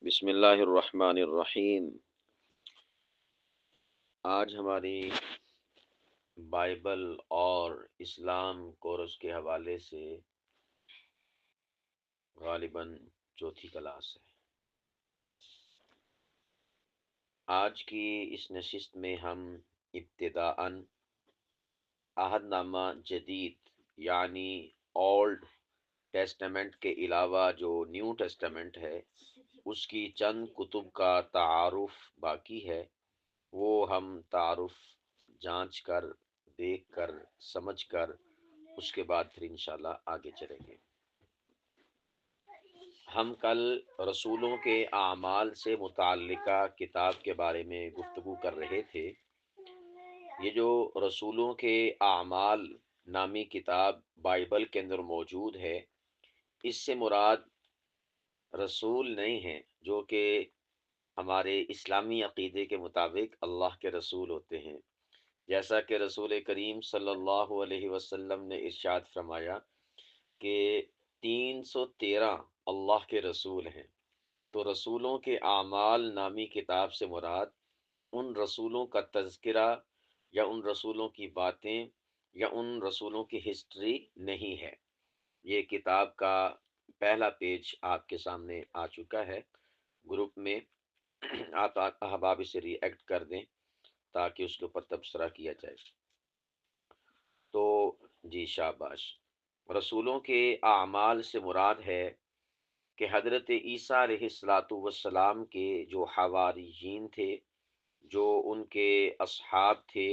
بسم اللہ الرحمن الرحیم۔ آج ہماری بائبل اور اسلام کورس کے حوالے سے غالباً چوتھی کلاس ہے۔ آج کی اس نشست میں ہم ابتداءً عہد نامہ جدید یعنی اولڈ ٹیسٹمنٹ کے علاوہ جو نیو ٹیسٹمنٹ ہے اس کی چند کتب کا تعارف باقی ہے، وہ ہم تعارف جانچ کر، دیکھ کر، سمجھ کر اس کے بعد پھر انشاءاللہ آگے چلیں گے۔ ہم کل رسولوں کے اعمال سے متعلقہ کتاب کے بارے میں گفتگو کر رہے تھے۔ یہ جو رسولوں کے اعمال نامی کتاب بائبل کے اندر موجود ہے، اس سے مراد رسول نہیں ہیں جو کہ ہمارے اسلامی عقیدے کے مطابق اللہ کے رسول ہوتے ہیں، جیسا کہ رسول کریم صلی اللہ علیہ وسلم نے ارشاد فرمایا کہ 313 اللہ کے رسول ہیں۔ تو رسولوں کے اعمال نامی کتاب سے مراد ان رسولوں کا تذکرہ یا ان رسولوں کی باتیں یا ان رسولوں کی ہسٹری نہیں ہے۔ یہ کتاب کا پہلا پیج آپ کے سامنے آ چکا ہے گروپ میں، آپ احباب اسے ری ایکٹ کر دیں تاکہ اس کے اوپر تبصرہ کیا جائے۔ تو جی شاباش۔ رسولوں کے اعمال سے مراد ہے کہ حضرت عیسیٰ علیہ السلام کے جو حواریین تھے، جو ان کے اصحاب تھے،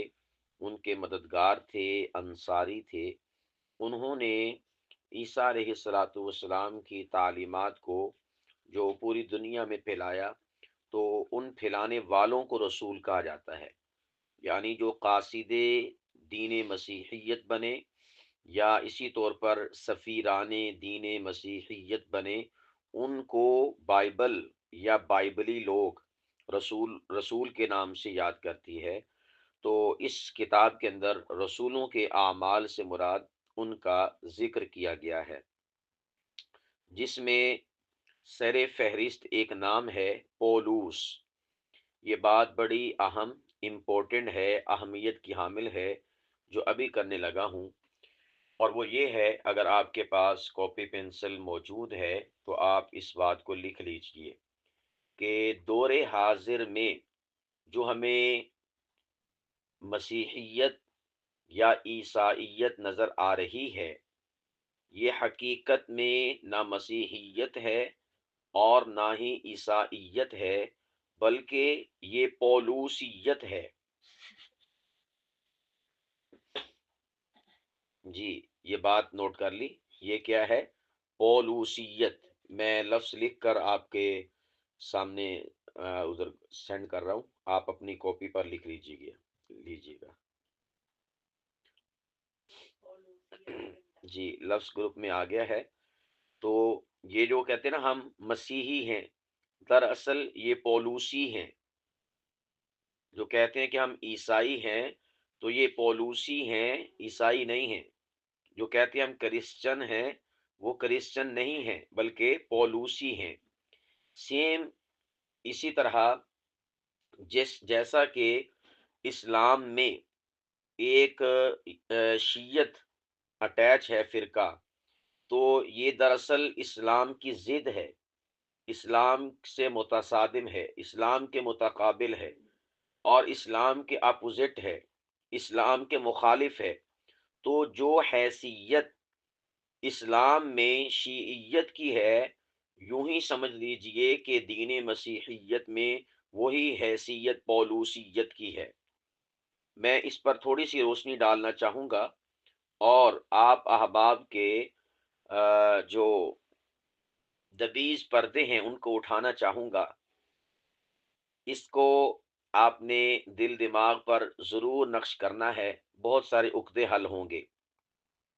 ان کے مددگار تھے، انصاری تھے، انہوں نے عیسیٰ علیہ السلام کی تعلیمات کو جو پوری دنیا میں پھیلایا، تو ان پھیلانے والوں کو رسول کہا جاتا ہے۔ یعنی جو قاصد دین مسیحیت بنے یا اسی طور پر سفیران دین مسیحیت بنے، ان کو بائبل یا بائبلی لوگ رسول کے نام سے یاد کرتی ہے۔ تو اس کتاب کے اندر رسولوں کے اعمال سے مراد ان کا ذکر کیا گیا ہے، جس میں سر فہرست ایک نام ہے پولوس۔ یہ بات بڑی اہم امپورٹنٹ ہے، اہمیت کی حامل ہے، جو ابھی کرنے لگا ہوں، اور وہ یہ ہے، اگر آپ کے پاس کاپی پنسل موجود ہے تو آپ اس بات کو لکھ لیجئے کہ دور حاضر میں جو ہمیں مسیحیت یا عیسائیت نظر آ رہی ہے، یہ حقیقت میں نہ مسیحیت ہے اور نہ ہی عیسائیت ہے، بلکہ یہ پولوسیت ہے۔ جی، یہ بات نوٹ کر لی، یہ کیا ہے؟ پولوسیت۔ میں لفظ لکھ کر آپ کے سامنے ادھر سینڈ کر رہا ہوں، آپ اپنی کاپی پر لکھ لیجیے گا۔ جی، لفظ گروپ میں آ گیا ہے۔ تو یہ جو کہتے ہیں نا ہم مسیحی ہیں، دراصل یہ پولوسی ہیں۔ جو کہتے ہیں کہ ہم عیسائی ہیں، تو یہ پولوسی ہیں، عیسائی نہیں ہیں۔ جو کہتے ہیں ہم کرسچن ہیں، وہ کرسچن نہیں ہیں بلکہ پولوسی ہیں۔ سیم اسی طرح جیسا کہ اسلام میں ایک شیعت اٹیچ ہے فرقہ، تو یہ دراصل اسلام کی ضد ہے، اسلام سے متصادم ہے، اسلام کے متقابل ہے، اور اسلام کے اپوزٹ ہے، اسلام کے مخالف ہے۔ تو جو حیثیت اسلام میں شیعیت کی ہے، یوں ہی سمجھ لیجئے کہ دین مسیحیت میں وہی حیثیت پولوسیت کی ہے۔ میں اس پر تھوڑی سی روشنی ڈالنا چاہوں گا، اور آپ احباب کے جو دبیز پردے ہیں ان کو اٹھانا چاہوں گا۔ اس کو آپ نے دل دماغ پر ضرور نقش کرنا ہے، بہت سارے عقدے حل ہوں گے۔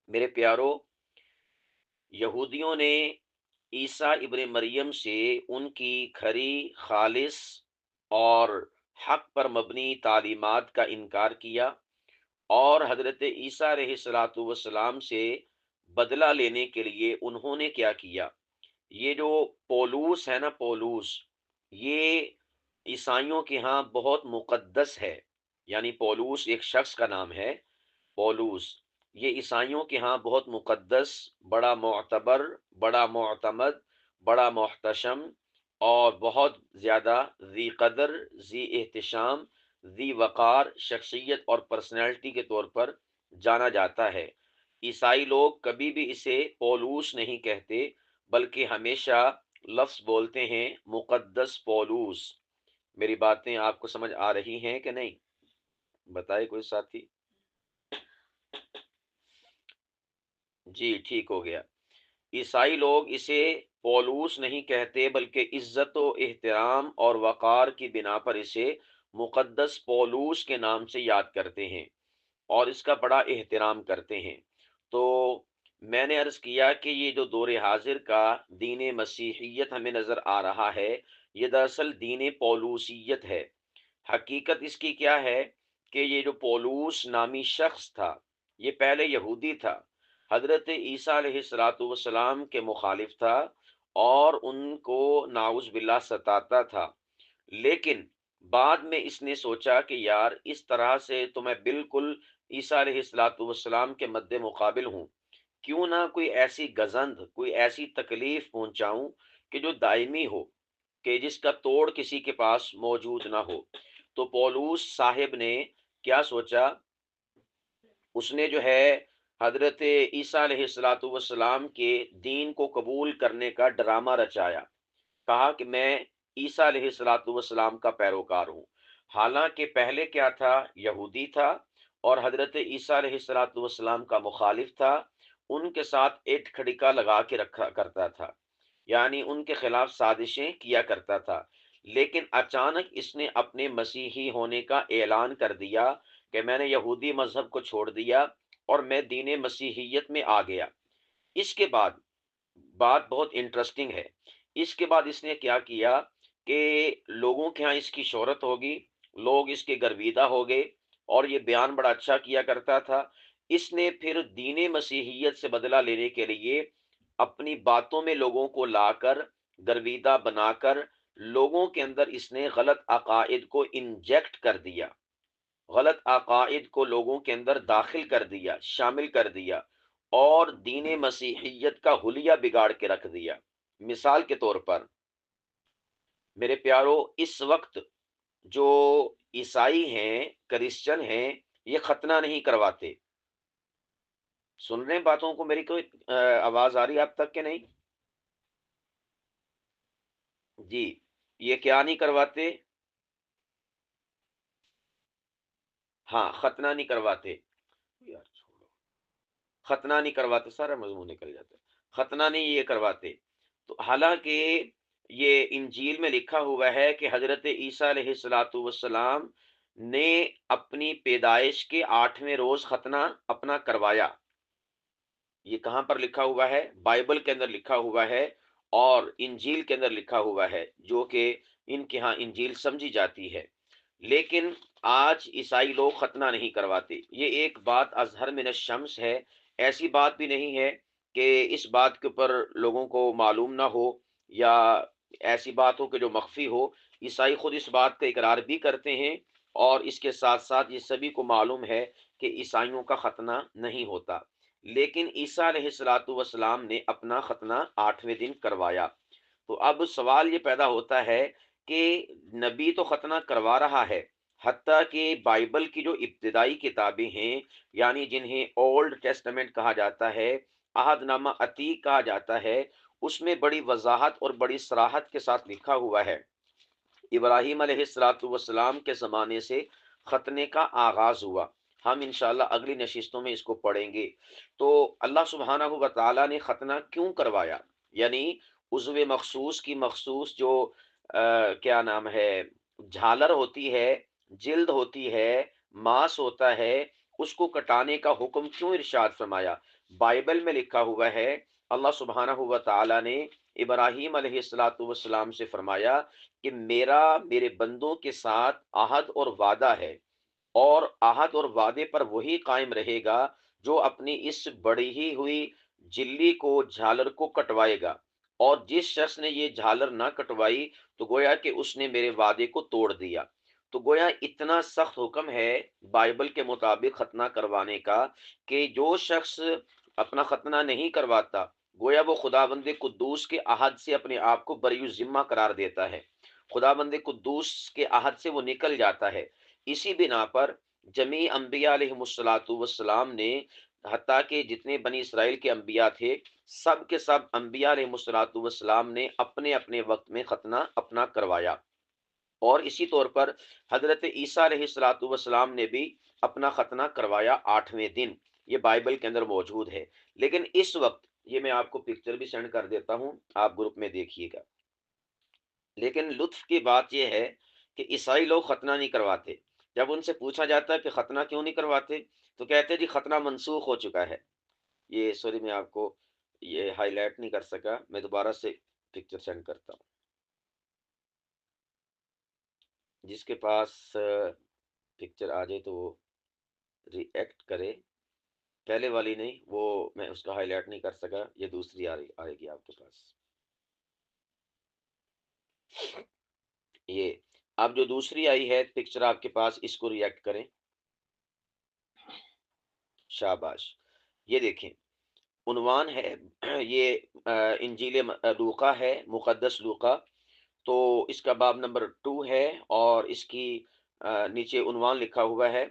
میرے پیارو، یہودیوں نے عیسیٰ ابن مریم سے ان کی کھری، خالص اور حق پر مبنی تعلیمات کا انکار کیا، اور حضرت عیسیٰ علیہ السلام سے بدلہ لینے کے لیے انہوں نے کیا کیا؟ یہ جو پولوس ہے نا، پولوس، یہ عیسائیوں کے ہاں بہت مقدس ہے، یعنی پولوس ایک شخص کا نام ہے، پولوس، یہ عیسائیوں کے ہاں بہت مقدس، بڑا معتبر، بڑا معتمد، بڑا محتشم اور بہت زیادہ ذی قدر، ذی احتشام، ذی وقار شخصیت اور پرسنالٹی کے طور پر جانا جاتا ہے۔ عیسائی لوگ کبھی بھی اسے پولوس نہیں کہتے، بلکہ ہمیشہ لفظ بولتے ہیں مقدس پولوس۔ میری باتیں آپ کو سمجھ آ رہی ہیں کہ نہیں؟ بتائے کوئی ساتھی؟ جی ٹھیک ہو گیا۔ عیسائی لوگ اسے پولوس نہیں کہتے، بلکہ عزت و احترام اور وقار کی بنا پر اسے مقدس پولوس کے نام سے یاد کرتے ہیں اور اس کا بڑا احترام کرتے ہیں۔ تو میں نے عرض کیا کہ یہ جو دور حاضر کا دین مسیحیت ہمیں نظر آ رہا ہے، یہ دراصل دین پولوسیت ہے۔ حقیقت اس کی کیا ہے کہ یہ جو پولوس نامی شخص تھا، یہ پہلے یہودی تھا، حضرت عیسیٰ علیہ السلام کے مخالف تھا اور ان کو نعوذ باللہ ستاتا تھا۔ لیکن بعد میں اس نے سوچا کہ یار اس طرح سے تو میں بالکل عیسیٰ علیہ السلام کے مد مقابل ہوں، کیوں نہ کوئی ایسی گزند، کوئی ایسی تکلیف پہنچاؤں کہ جو دائمی ہو، کہ جس کا توڑ کسی کے پاس موجود نہ ہو۔ تو پولوس صاحب نے کیا سوچا؟ اس نے جو ہے حضرت عیسیٰ علیہ السلام کے دین کو قبول کرنے کا ڈرامہ رچایا، کہا کہ میں عیسیٰ علیہ السلام کا پیروکار ہوں، حالانکہ پہلے کیا تھا؟ یہودی تھا اور حضرت عیسیٰ علیہ السلام کا مخالف تھا، ان کے ساتھ ایٹ کھڑکا لگا کے رکھا کرتا تھا، یعنی ان کے خلاف سازشیں کیا کرتا تھا۔ لیکن اچانک اس نے اپنے مسیحی ہونے کا اعلان کر دیا کہ میں نے یہودی مذہب کو چھوڑ دیا اور میں دین مسیحیت میں آ گیا۔ اس کے بعد بات بہت انٹرسٹنگ ہے، اس کے بعد اس نے کیا کیا کہ لوگوں کے ہاں اس کی شہرت ہوگی، لوگ اس کے گرویدہ ہو گئے اور یہ بیان بڑا اچھا کیا کرتا تھا۔ اس نے پھر دین مسیحیت سے بدلہ لینے کے لیے اپنی باتوں میں لوگوں کو لا کر گرویدہ بنا کر لوگوں کے اندر اس نے غلط عقائد کو انجیکٹ کر دیا، غلط عقائد کو لوگوں کے اندر داخل کر دیا، شامل کر دیا اور دین مسیحیت کا حلیہ بگاڑ کے رکھ دیا۔ مثال کے طور پر میرے پیارو، اس وقت جو عیسائی ہیں، کرسچن ہیں، یہ ختنہ نہیں کرواتے۔ سن رہے ہیں باتوں کو؟ میری کوئی آواز آ رہی ہے اب تک کہ نہیں؟ جی، یہ کیا نہیں کرواتے؟ ہاں، ختنہ نہیں کرواتے، یار چھوڑو، ختنہ نہیں کرواتے، سارا مضمون نکل جاتا ہے، ختنہ نہیں یہ کرواتے۔ تو حالانکہ یہ انجیل میں لکھا ہوا ہے کہ حضرت عیسیٰ علیہ السلام نے اپنی پیدائش کے 8ویں روز ختنہ اپنا کروایا۔ یہ کہاں پر لکھا ہوا ہے؟ بائبل کے اندر لکھا ہوا ہے اور انجیل کے اندر لکھا ہوا ہے، جو کہ ان کے ہاں انجیل سمجھی جاتی ہے۔ لیکن آج عیسائی لوگ ختنہ نہیں کرواتے۔ یہ ایک بات اظہر من الشمس ہے، ایسی بات بھی نہیں ہے کہ اس بات کے اوپر لوگوں کو معلوم نہ ہو یا ایسی بات ہو کہ جو مخفی ہو۔ عیسائی خود اس بات کا اقرار بھی کرتے ہیں اور اس کے ساتھ ساتھ یہ سبھی کو معلوم ہے کہ عیسائیوں کا ختنہ نہیں ہوتا۔ لیکن عیسیٰ علیہ السلام نے اپنا ختنہ 8ویں دن کروایا۔ تو اب سوال یہ پیدا ہوتا ہے کہ نبی تو ختنہ کروا رہا ہے، حتیٰ کہ بائبل کی جو ابتدائی کتابیں ہیں، یعنی جنہیں اولڈ ٹیسٹمنٹ کہا جاتا ہے، عہد نامہ عتیق کہا جاتا ہے، اس میں بڑی وضاحت اور بڑی صراحت کے ساتھ لکھا ہوا ہے ابراہیم علیہ السلام کے زمانے سے ختنے کا آغاز ہوا۔ ہم انشاءاللہ اگلی نشستوں میں اس کو پڑھیں گے۔ تو اللہ سبحانہ و تعالیٰ نے ختنہ کیوں کروایا؟ یعنی عضو مخصوص کی مخصوص جو کیا نام ہے، جھالر ہوتی ہے، جلد ہوتی ہے، ماس ہوتا ہے، اس کو کٹانے کا حکم کیوں ارشاد فرمایا؟ بائبل میں لکھا ہوا ہے، اللہ سبحانہ و تعالیٰ نے ابراہیم علیہ السلام سے فرمایا کہ میرا میرے بندوں کے ساتھ عہد اور وعدہ ہے، اور عہد اور وعدے پر وہی قائم رہے گا جو اپنی اس بڑی ہی ہوئی جلی کو، جھالر کو کٹوائے گا اور جس شخص نے یہ جھالر نہ کٹوائی تو گویا کہ اس نے میرے وعدے کو توڑ دیا۔ تو گویا اتنا سخت حکم ہے بائبل کے مطابق ختنہ کروانے کا کہ جو شخص اپنا ختنہ نہیں کرواتا گویا وہ خداوند قدوس کے عہد سے اپنے آپ کو بری الذمہ قرار دیتا ہے، خداوند قدوس کے عہد سے وہ نکل جاتا ہے۔ اسی بنا پر جمیع انبیاء علیہ الصلوۃ والسلام نے، حتیٰ کہ جتنے بنی اسرائیل کے انبیاء تھے، سب کے سب انبیاء علیہ الصلوۃ والسلام نے اپنے اپنے وقت میں ختنہ اپنا کروایا، اور اسی طور پر حضرت عیسیٰ علیہ الصلوۃ والسلام نے بھی اپنا ختنہ کروایا 8ویں دن۔ یہ بائبل کے اندر موجود ہے۔ لیکن اس وقت یہ میں آپ کو پکچر بھی سینڈ کر دیتا ہوں، آپ گروپ میں دیکھیے گا۔ لیکن لطف کی بات یہ ہے کہ عیسائی لوگ ختنہ نہیں کرواتے۔ جب ان سے پوچھا جاتا ہے کہ ختنہ کیوں نہیں کرواتے تو کہتے ہیں جی ختنہ منسوخ ہو چکا ہے۔ یہ سوری میں آپ کو یہ ہائی لائٹ نہیں کر سکا، میں دوبارہ سے پکچر سینڈ کرتا ہوں۔ جس کے پاس پکچر آ جائے تو وہ ری ایکٹ کرے، پہلے والی نہیں، وہ میں اس کا ہائی لائٹ نہیں کر سکا، یہ دوسری آئے گی آپ کے پاس۔ یہ اب جو دوسری آئی ہے پکچر آپ کے پاس، اس کو ری ایکٹ کریں، شاباش۔ یہ دیکھیں عنوان ہے، یہ انجیل لوقا ہے، مقدس لوقا، تو اس کا باب نمبر 2 ہے، اور اس کی نیچے عنوان لکھا ہوا ہے،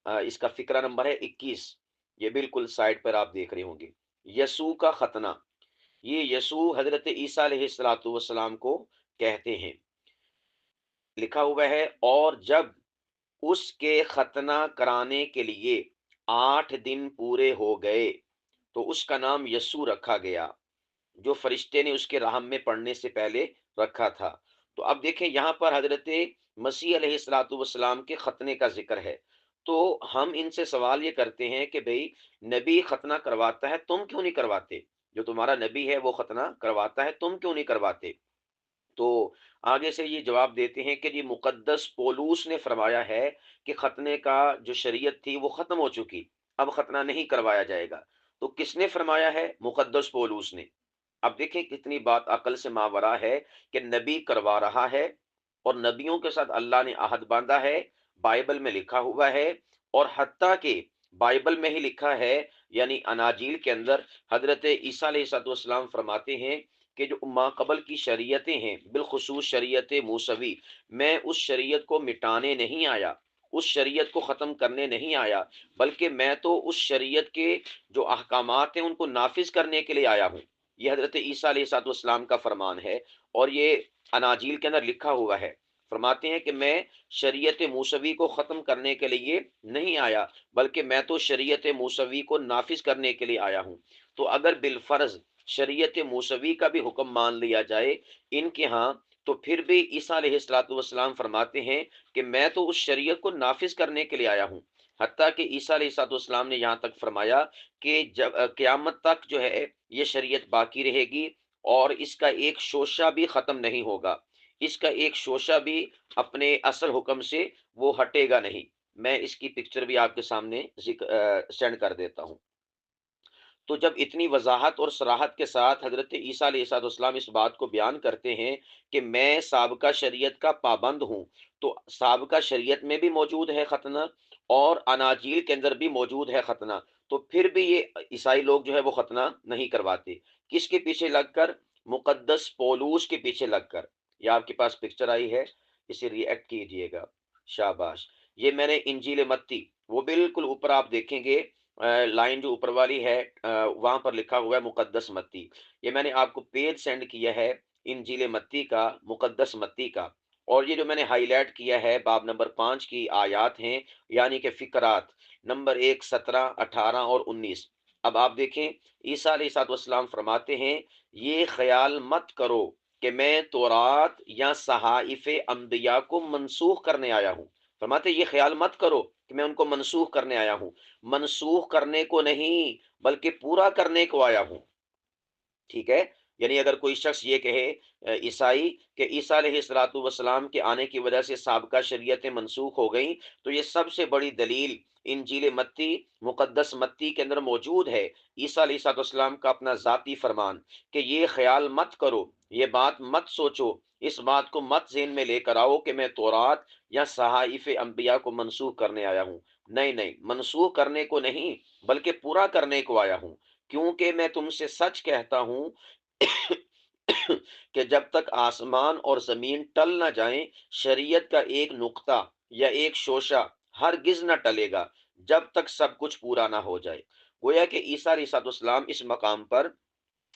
اس کا فقرہ نمبر ہے 21۔ یہ بالکل سائڈ پر آپ دیکھ رہے ہوں گے، یسوع کا ختنہ۔ یہ یسوع حضرت عیسیٰ علیہ السلام کو کہتے ہیں۔ لکھا ہوا ہے، اور جب اس کے ختنہ کرانے کے لیے 8 دن پورے ہو گئے تو اس کا نام یسوع رکھا گیا، جو فرشتے نے اس کے رحم میں پڑھنے سے پہلے رکھا تھا۔ تو اب دیکھیں یہاں پر حضرت مسیح علیہ الصلوۃ والسلام کے ختنے کا ذکر ہے، تو ہم ان سے سوال یہ کرتے ہیں کہ بھئی نبی ختنہ کرواتا ہے، تم کیوں نہیں کرواتے؟ جو تمہارا نبی ہے وہ ختنہ کرواتا ہے، تم کیوں نہیں کرواتے؟ تو آگے سے یہ جواب دیتے ہیں کہ جی مقدس پولوس نے فرمایا ہے کہ ختنے کا جو شریعت تھی وہ ختم ہو چکی، اب ختنہ نہیں کروایا جائے گا۔ تو کس نے فرمایا ہے؟ مقدس پولوس نے۔ اب دیکھیں کتنی بات عقل سے ماورا ہے کہ نبی کروا رہا ہے، اور نبیوں کے ساتھ اللہ نے عہد باندھا ہے، بائبل میں لکھا ہوا ہے، اور حتیٰ کہ بائبل میں ہی لکھا ہے، یعنی اناجیل کے اندر حضرت عیسیٰ علیہ السلام فرماتے ہیں کہ جو ما قبل کی شریعتیں ہیں، بالخصوص شریعت موسوی، میں اس شریعت کو مٹانے نہیں آیا، اس شریعت کو ختم کرنے نہیں آیا، بلکہ میں تو اس شریعت کے جو احکامات ہیں ان کو نافذ کرنے کے لیے آیا ہوں۔ یہ حضرت عیسیٰ علیہ السلام کا فرمان ہے، اور یہ اناجیل کے اندر لکھا ہوا ہے۔ فرماتے ہیں کہ میں شریعت موسوی کو ختم کرنے کے لیے نہیں آیا، بلکہ میں تو شریعت موسوی کو نافذ کرنے کے لیے آیا ہوں۔ تو اگر بالفرض شریعت موسوی کا بھی حکم مان لیا جائے ان کے ہاں، تو پھر بھی عیسیٰ علیہ السلام فرماتے ہیں کہ میں تو اس شریعت کو نافذ کرنے کے لیے آیا ہوں۔ حتیٰ کہ عیسیٰ علیہ السلام نے یہاں تک فرمایا کہ جب قیامت تک جو ہے یہ شریعت باقی رہے گی، اور اس کا ایک شوشہ بھی ختم نہیں ہوگا، اس کا ایک شوشہ بھی اپنے اصل حکم سے وہ ہٹے گا نہیں۔ میں اس کی پکچر بھی آپ کے سامنے سینڈ کر دیتا ہوں۔ تو جب اتنی وضاحت اور صراحت کے ساتھ حضرت عیسیٰ علیہ السلام اس بات کو بیان کرتے ہیں کہ میں سابقہ شریعت کا پابند ہوں، تو سابقہ شریعت میں بھی موجود ہے ختنہ، اور اناجیل کے اندر بھی موجود ہے ختنہ، تو پھر بھی یہ عیسائی لوگ جو ہے وہ ختنہ نہیں کرواتے۔ کس کے پیچھے لگ کر؟ مقدس پولوس کے پیچھے لگ کر۔ یہ آپ کے پاس پکچر آئی ہے، اسے ری ایکٹ کیجئے گا، شاباش۔ یہ میں نے انجیل متی، وہ بالکل اوپر آپ دیکھیں گے، لائن جو اوپر والی ہے وہاں پر لکھا ہوا ہے مقدس متی۔ یہ میں نے آپ کو پیج سینڈ کیا ہے انجیل متی کا، مقدس متی کا، اور یہ جو میں نے ہائی لائٹ کیا ہے باب نمبر 5 کی آیات ہیں، یعنی کہ فقرات نمبر 1، 17، 18 اور 19۔ اب آپ دیکھیں عیسیٰ علیہ السلام فرماتے ہیں یہ خیال مت کرو کہ میں تورات یا صحائف انبیاء کو منسوخ کرنے آیا ہوں۔ فرماتے یہ خیال مت کرو کہ میں ان کو منسوخ کرنے آیا ہوں، منسوخ کرنے کو نہیں بلکہ پورا کرنے کو آیا ہوں۔ ٹھیک ہے، یعنی اگر کوئی شخص یہ کہے عیسائی کہ عیسیٰ علیہ الصلوۃ والسلام کے آنے کی وجہ سے سابقہ شریعتیں منسوخ ہو گئیں، تو یہ سب سے بڑی دلیل انجیل متی، مقدس متی کے اندر موجود ہے، عیسیٰ علیہ الصلوۃ والسلام کا اپنا ذاتی فرمان کہ یہ خیال مت کرو، یہ بات مت سوچو، اس بات کو مت ذہن میں لے کر آؤ کہ میں تورات یا صحائف انبیاء کو منسوخ کرنے آیا ہوں۔ نہیں نہیں، منسوخ کرنے کو نہیں بلکہ پورا کرنے کو آیا ہوں، کیونکہ میں تم سے سچ کہتا ہوں کہ جب تک آسمان اور زمین ٹل نہ جائیں، شریعت کا ایک نقطہ یا ایک شوشہ ہرگز نہ ٹلے گا جب تک سب کچھ پورا نہ ہو جائے۔ گویا کہ عیسیٰ علیہ السلام اس مقام پر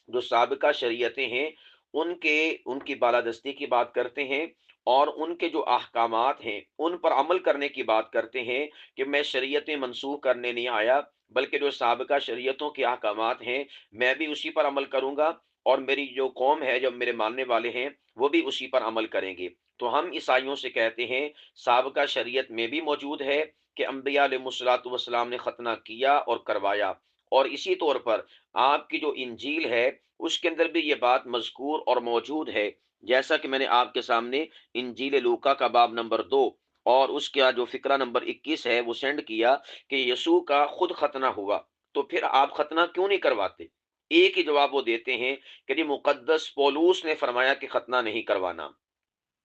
جو سابقہ شریعتیں ہیں ان کی بالادستی کی بات کرتے ہیں، اور ان کے جو احکامات ہیں ان پر عمل کرنے کی بات کرتے ہیں کہ میں شریعتیں منسوخ کرنے نہیں آیا، بلکہ جو سابقہ شریعتوں کے احکامات ہیں میں بھی اسی پر عمل کروں گا، اور میری جو قوم ہے، جو میرے ماننے والے ہیں، وہ بھی اسی پر عمل کریں گے۔ تو ہم عیسائیوں سے کہتے ہیں سابقہ شریعت میں بھی موجود ہے کہ انبیاء علیہ الصلوۃ والسلام نے ختنہ کیا اور کروایا، اور اسی طور پر آپ کی جو انجیل ہے اس کے اندر بھی یہ بات مذکور اور موجود ہے، جیسا کہ میں نے آپ کے سامنے انجیل لوکا کا باب نمبر 2 اور اس کا جو فقرہ نمبر 21 ہے وہ سینڈ کیا کہ یسوع کا خود ختنہ ہوا، تو پھر آپ ختنہ کیوں نہیں کرواتے؟ ایک ہی جواب وہ دیتے ہیں کہ جی مقدس پولوس نے فرمایا کہ ختنہ نہیں کروانا۔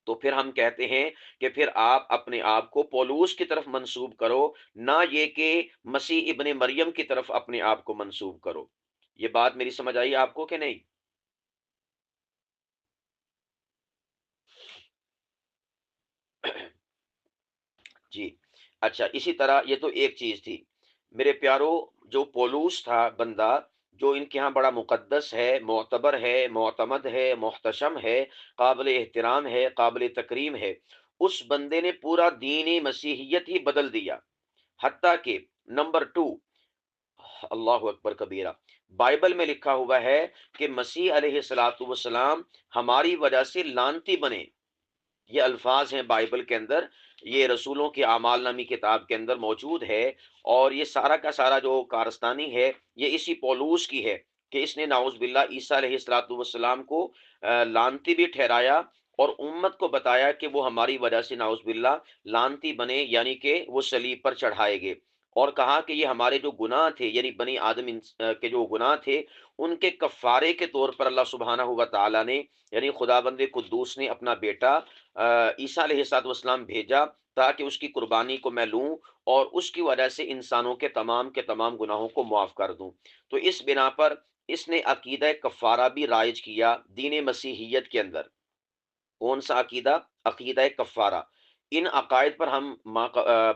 تو پھر ہم کہتے ہیں کہ پھر آپ اپنے آپ کو پولوس کی طرف منسوب کرو، نہ یہ کہ مسیح ابن مریم کی طرف اپنے آپ کو منسوب کرو۔ یہ بات میری سمجھ آئی آپ کو کہ نہیں؟ جی اچھا، اسی طرح یہ تو ایک چیز تھی میرے پیارو، جو پولوس تھا بندہ، جو ان کے ہاں بڑا مقدس ہے، معتبر ہے، معتمد ہے، محتشم ہے، قابل احترام ہے، قابل تکریم ہے، اس بندے نے پورا دین مسیحیت ہی بدل دیا، حتیٰ کہ نمبر 2، اللہ اکبر کبیرہ، بائبل میں لکھا ہوا ہے کہ مسیح علیہ الصلوۃ والسلام ہماری وجہ سے لعنتی بنے۔ یہ الفاظ ہیں بائبل کے اندر، یہ رسولوں کی اعمال نامی کتاب کے اندر موجود ہے، اور یہ سارا کا سارا جو کارستانی ہے یہ اسی پولوس کی ہے کہ اس نے نعوذ باللہ عیسیٰ علیہ الصلوۃ والسلام کو لعنتی بھی ٹھہرایا، اور امت کو بتایا کہ وہ ہماری وجہ سے نعوذ باللہ لعنتی بنے، یعنی کہ وہ صلیب پر چڑھائے گئے، اور کہا کہ یہ ہمارے جو گناہ تھے، یعنی بنی آدم کے جو گناہ تھے ان کے کفارے کے طور پر اللہ سبحانہ ہوا تعالیٰ نے، یعنی خدا بند قدوس نے اپنا بیٹا عیسیٰ علیہ الصلوۃ والسلام بھیجا تاکہ اس کی قربانی کو میں لوں اور اس کی وجہ سے انسانوں کے تمام گناہوں کو معاف کر دوں۔ تو اس بنا پر اس نے عقیدہ کفارہ بھی رائج کیا دین مسیحیت کے اندر۔ کون سا عقیدہ؟ عقیدہ کفارہ۔ ان عقائد پر ہم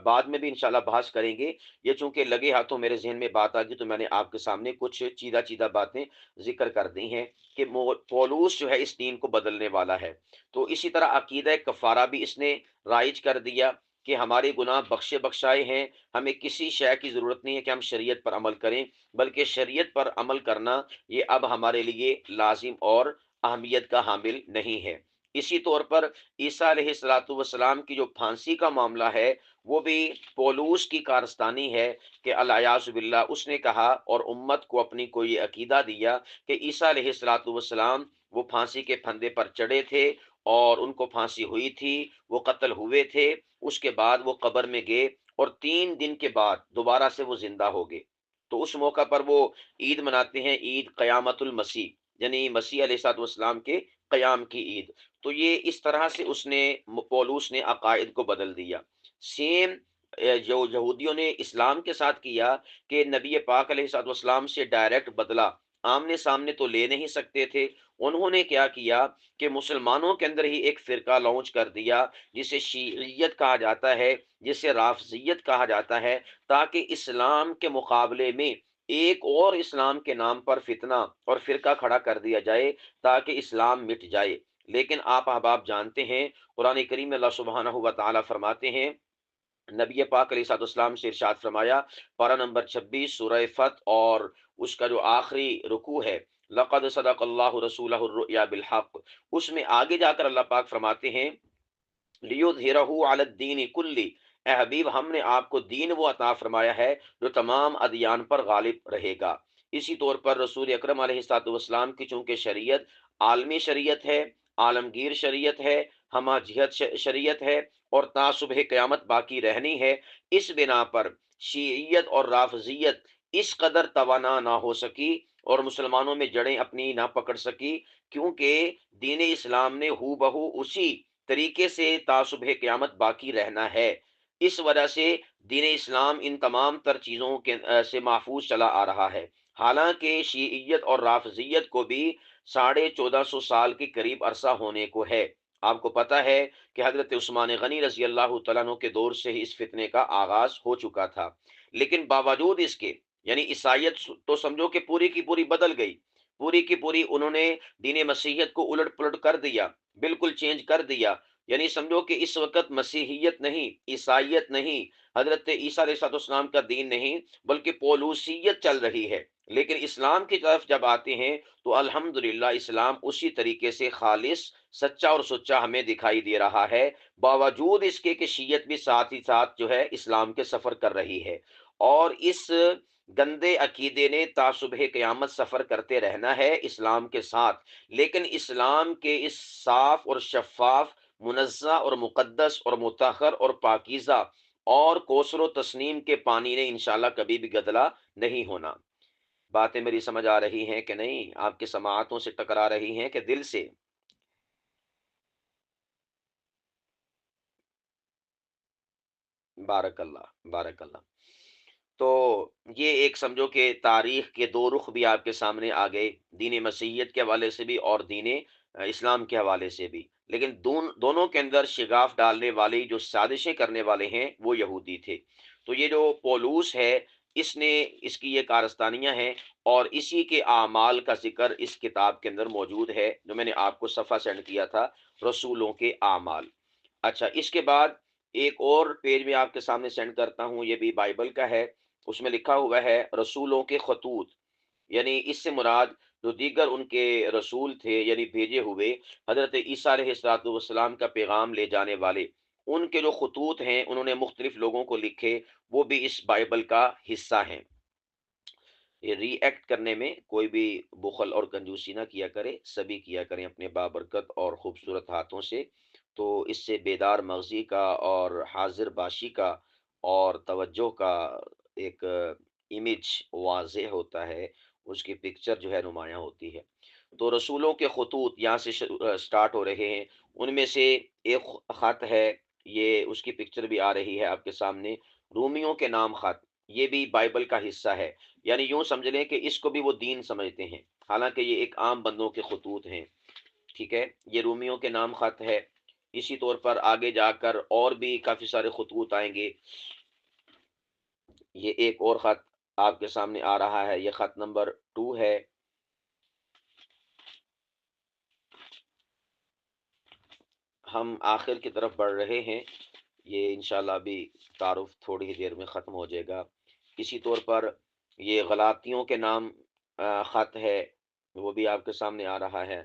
بعد میں بھی انشاءاللہ بحث کریں گے، یہ چونکہ لگے ہاتھوں میرے ذہن میں بات آ گئی تو میں نے آپ کے سامنے کچھ چیدہ چیدہ باتیں ذکر کر دی ہیں کہ پولوس جو ہے اس دین کو بدلنے والا ہے۔ تو اسی طرح عقیدہ کفارہ بھی اس نے رائج کر دیا کہ ہمارے گناہ بخشے بخشائے ہیں، ہمیں کسی شے کی ضرورت نہیں ہے کہ ہم شریعت پر عمل کریں، بلکہ شریعت پر عمل کرنا یہ اب ہمارے لیے لازم اور اہمیت کا حامل نہیں ہے۔ اسی طور پر عیسیٰ علیہ الصلوۃ والسلام کی جو پھانسی کا معاملہ ہے وہ بھی پولوس کی کارستانی ہے کہ الیاذ باللہ اس نے کہا اور امت کو اپنی کو یہ عقیدہ دیا کہ عیسیٰ علیہ الصلوۃ والسلام وہ پھانسی کے پھندے پر چڑھے تھے اور ان کو پھانسی ہوئی تھی، وہ قتل ہوئے تھے، اس کے بعد وہ قبر میں گئے اور 3 دن کے بعد دوبارہ سے وہ زندہ ہو گئے۔ تو اس موقع پر وہ عید مناتے ہیں، عید قیامت المسیح، یعنی مسیح علیہ الصلوۃ والسلام کے قیام کی عید۔ تو یہ اس طرح سے اس نے پولوس نے عقائد کو بدل دیا۔ سیم جو یہودیوں نے اسلام کے ساتھ کیا کہ نبی پاک علیہ الصلوۃ والسلام سے ڈائریکٹ بدلہ آمنے سامنے تو لے نہیں سکتے تھے، انہوں نے کیا کیا کہ مسلمانوں کے اندر ہی ایک فرقہ لانچ کر دیا جسے شیعیت کہا جاتا ہے، جسے رافضیت کہا جاتا ہے، تاکہ اسلام کے مقابلے میں ایک اور اسلام کے نام پر فتنہ اور فرقہ کھڑا کر دیا جائے تاکہ اسلام مٹ جائے۔ لیکن آپ احباب جانتے ہیں قرآن کریم میں اللہ سبحانہ و تعالیٰ فرماتے ہیں، نبی پاک علیہ الصلوۃ والسلام سے ارشاد فرمایا، پارہ نمبر 26 سورہ فتح اور اس کا جو آخری رکوع ہے، لقد صدق اللہ رسولہ الرؤیا بالحق، اس میں آگے جا کر اللہ پاک فرماتے ہیں لیظہرہ علی الدین کلی، اے حبیب ہم نے آپ کو دین وہ عطا فرمایا ہے جو تمام ادیان پر غالب رہے گا۔ اسی طور پر رسول اکرم علیہ الصلوۃ والسلام کی چونکہ شریعت عالمی شریعت ہے، عالمگیر شریعت ہے، ہمہ جہت شریعت ہے، اور تا صبح قیامت باقی رہنی ہے، اس بنا پر شیعیت اور رافضیت اس قدر توانا نہ ہو سکی اور مسلمانوں میں جڑیں اپنی نہ پکڑ سکی، کیونکہ دین اسلام نے ہو بہو اسی طریقے سے تا صبح قیامت باقی رہنا ہے۔ اس وجہ سے دین اسلام ان تمام تر چیزوں کے سے محفوظ چلا آ رہا ہے، حالانکہ شیعیت اور رافضیت کو بھی 1450 سال کے قریب عرصہ ہونے کو ہے۔ آپ کو پتہ ہے کہ حضرت عثمان غنی رضی اللہ تعالیٰ عنہ کے دور سے ہی اس فتنے کا آغاز ہو چکا تھا، لیکن باوجود اس کے یعنی عیسائیت تو سمجھو کہ پوری کی پوری بدل گئی، پوری کی پوری انہوں نے دین مسیحیت کو الٹ پلٹ کر دیا، بالکل چینج کر دیا۔ یعنی سمجھو کہ اس وقت مسیحیت نہیں، عیسائیت نہیں، حضرت عیسیٰ علیہ السلام کا دین نہیں، بلکہ پولوسیت چل رہی ہے۔ لیکن اسلام کی طرف جب آتے ہیں تو الحمدللہ اسلام اسی طریقے سے خالص، سچا اور سچا ہمیں دکھائی دے رہا ہے، باوجود اس کے کہ شیعت بھی ساتھ ہی ساتھ جو ہے اسلام کے سفر کر رہی ہے، اور اس گندے عقیدے نے تا صبح قیامت سفر کرتے رہنا ہے اسلام کے ساتھ۔ لیکن اسلام کے اس صاف اور شفاف، منزہ اور مقدس اور مطہر اور پاکیزہ اور کوثر و تسنیم کے پانی نے انشاءاللہ کبھی بھی گدلا نہیں ہونا۔ باتیں میری سمجھ آ رہی ہیں کہ نہیں؟ آپ کی سماعتوں سے ٹکرا رہی ہیں کہ دل سے؟ بارک اللہ، بارک اللہ۔ تو یہ ایک سمجھو کہ تاریخ کے دو رخ بھی آپ کے سامنے آ گئے، دین مسیحیت کے حوالے سے بھی اور دین اسلام کے حوالے سے بھی، لیکن دونوں کے اندر شگاف ڈالنے والے جو سازشیں کرنے والے ہیں وہ یہودی تھے۔ تو یہ جو پولوس ہے، اس نے اس کی یہ کارستانیاں ہیں، اور اسی کے اعمال کا ذکر اس کتاب کے اندر موجود ہے جو میں نے آپ کو صفحہ سینڈ کیا تھا، رسولوں کے اعمال۔ اچھا، اس کے بعد ایک اور پیج میں آپ کے سامنے سینڈ کرتا ہوں، یہ بھی بائبل کا ہے، اس میں لکھا ہوا ہے رسولوں کے خطوط، یعنی اس سے مراد جو دیگر ان کے رسول تھے، یعنی بھیجے ہوئے حضرت عیسیٰ علیہ السلام کا پیغام لے جانے والے، ان کے جو خطوط ہیں انہوں نے مختلف لوگوں کو لکھے، وہ بھی اس بائبل کا حصہ ہیں۔ یہ ری ایکٹ کرنے میں کوئی بھی بخل اور کنجوسی نہ کیا کرے، سبھی کیا کریں اپنے بابرکت اور خوبصورت ہاتھوں سے، تو اس سے بیدار مغزی کا اور حاضر باشی کا اور توجہ کا ایک امیج واضح ہوتا ہے، اس کی پکچر جو ہے نمایاں ہوتی ہے۔ تو رسولوں کے خطوط یہاں سے سٹارٹ ہو رہے ہیں، ان میں سے ایک خط ہے، یہ اس کی پکچر بھی آ رہی ہے آپ کے سامنے، رومیوں کے نام خط، یہ بھی بائبل کا حصہ ہے۔ یعنی یوں سمجھ لیں کہ اس کو بھی وہ دین سمجھتے ہیں، حالانکہ یہ ایک عام بندوں کے خطوط ہیں، ٹھیک ہے، یہ رومیوں کے نام خط ہے۔ اسی طور پر آگے جا کر اور بھی کافی سارے خطوط آئیں گے۔ یہ ایک اور خط آپ کے سامنے آ رہا ہے، یہ خط نمبر 2 ہے۔ ہم آخر کی طرف بڑھ رہے ہیں، یہ انشاءاللہ بھی تعارف تھوڑی ہی دیر میں ختم ہو جائے گا۔ اسی طور پر یہ غلاطیوں کے نام خط ہے، وہ بھی آپ کے سامنے آ رہا ہے۔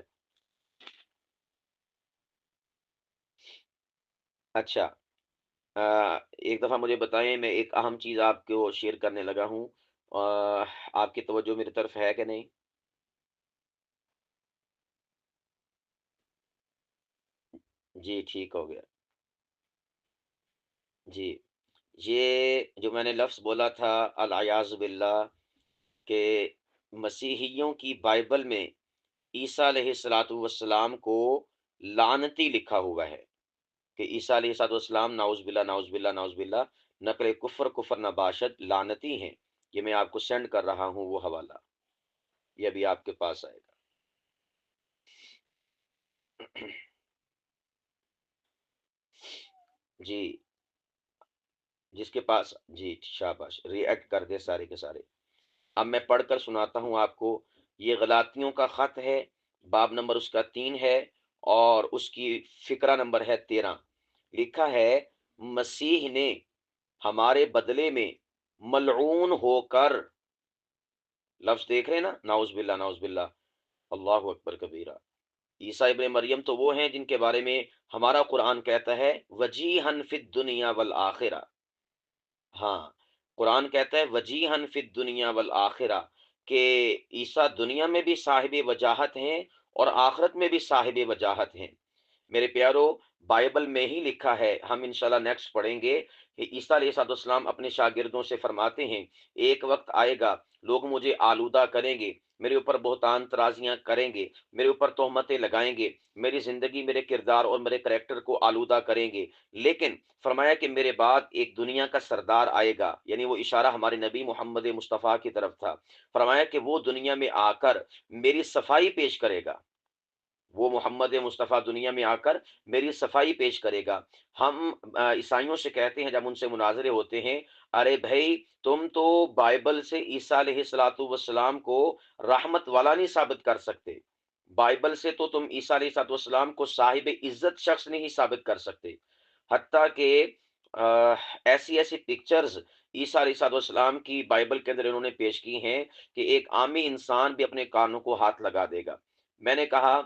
اچھا، ایک دفعہ مجھے بتائیں، میں ایک اہم چیز آپ کو شیئر کرنے لگا ہوں، آپ کی توجہ میری طرف ہے کہ نہیں؟ جی ٹھیک ہو گیا۔ جی، یہ جو میں نے لفظ بولا تھا العیاذ باللہ، کہ مسیحیوں کی بائبل میں عیسیٰ علیہ السلام کو لعنتی لکھا ہوا ہے، کہ عیسیٰ علیہ السلام نعوذ باللہ نعوذ باللہ نعوذ باللہ نقل کفر کفر نباشد لعنتی ہیں۔ یہ میں آپ کو سینڈ کر رہا ہوں وہ حوالہ، یہ بھی آپ کے پاس آئے گا۔ جی، جس کے پاس، جی شاباش، ری ایکٹ کر دے سارے کے سارے۔ اب میں پڑھ کر سناتا ہوں آپ کو، یہ غلاطیوں کا خط ہے، باب نمبر اس کا 3 ہے، اور اس کی فقرہ نمبر ہے 13۔ لکھا ہے، مسیح نے ہمارے بدلے میں ملعون ہو کر، لفظ دیکھ رہے ہیں نا، نعوذ باللہ نعوذ باللہ، اللہ اکبر کبیرہ، عیسیٰ ابن مریم تو وہ ہیں جن کے بارے میں ہمارا قرآن کہتا ہے وجیہن فی الدنیا والآخرہ۔ ہاں، قرآن کہتا ہے وجیہن فی الدنیا والآخرہ، کہ عیسیٰ دنیا میں بھی صاحب وجاہت ہیں اور آخرت میں بھی صاحب وجاہت ہیں۔ میرے پیارو، بائبل میں ہی لکھا ہے، ہم انشاءاللہ نیکسٹ پڑھیں گے کہ عیسیٰ علیہ السلام اپنے شاگردوں سے فرماتے ہیں ایک وقت آئے گا لوگ مجھے آلودہ کریں گے، میرے اوپر بہتان ترازیاں کریں گے، میرے اوپر تہمتیں لگائیں گے، میری زندگی، میرے کردار اور میرے کریکٹر کو آلودہ کریں گے، لیکن فرمایا کہ میرے بعد ایک دنیا کا سردار آئے گا، یعنی وہ اشارہ ہمارے نبی محمد مصطفیٰ کی طرف تھا۔ فرمایا کہ وہ دنیا میں آ کر میری صفائی پیش کرے گا، وہ محمد مصطفیٰ دنیا میں آ کر میری صفائی پیش کرے گا۔ ہم عیسائیوں سے کہتے ہیں جب ان سے مناظرے ہوتے ہیں، ارے بھائی تم تو بائبل سے عیسیٰ علیہ الصلوۃ والسلام کو رحمت والا نہیں ثابت کر سکتے، بائبل سے تو تم عیسیٰ علیہ الصلوۃ والسلام کو صاحب عزت شخص نہیں ثابت کر سکتے، حتیٰ کہ ایسی ایسی پکچرز عیسیٰ علیہ الصلوۃ والسلام کی بائبل کے اندر انہوں نے پیش کی ہیں کہ ایک عامی انسان بھی اپنے کانوں کو ہاتھ لگا دے گا۔ میں نے کہا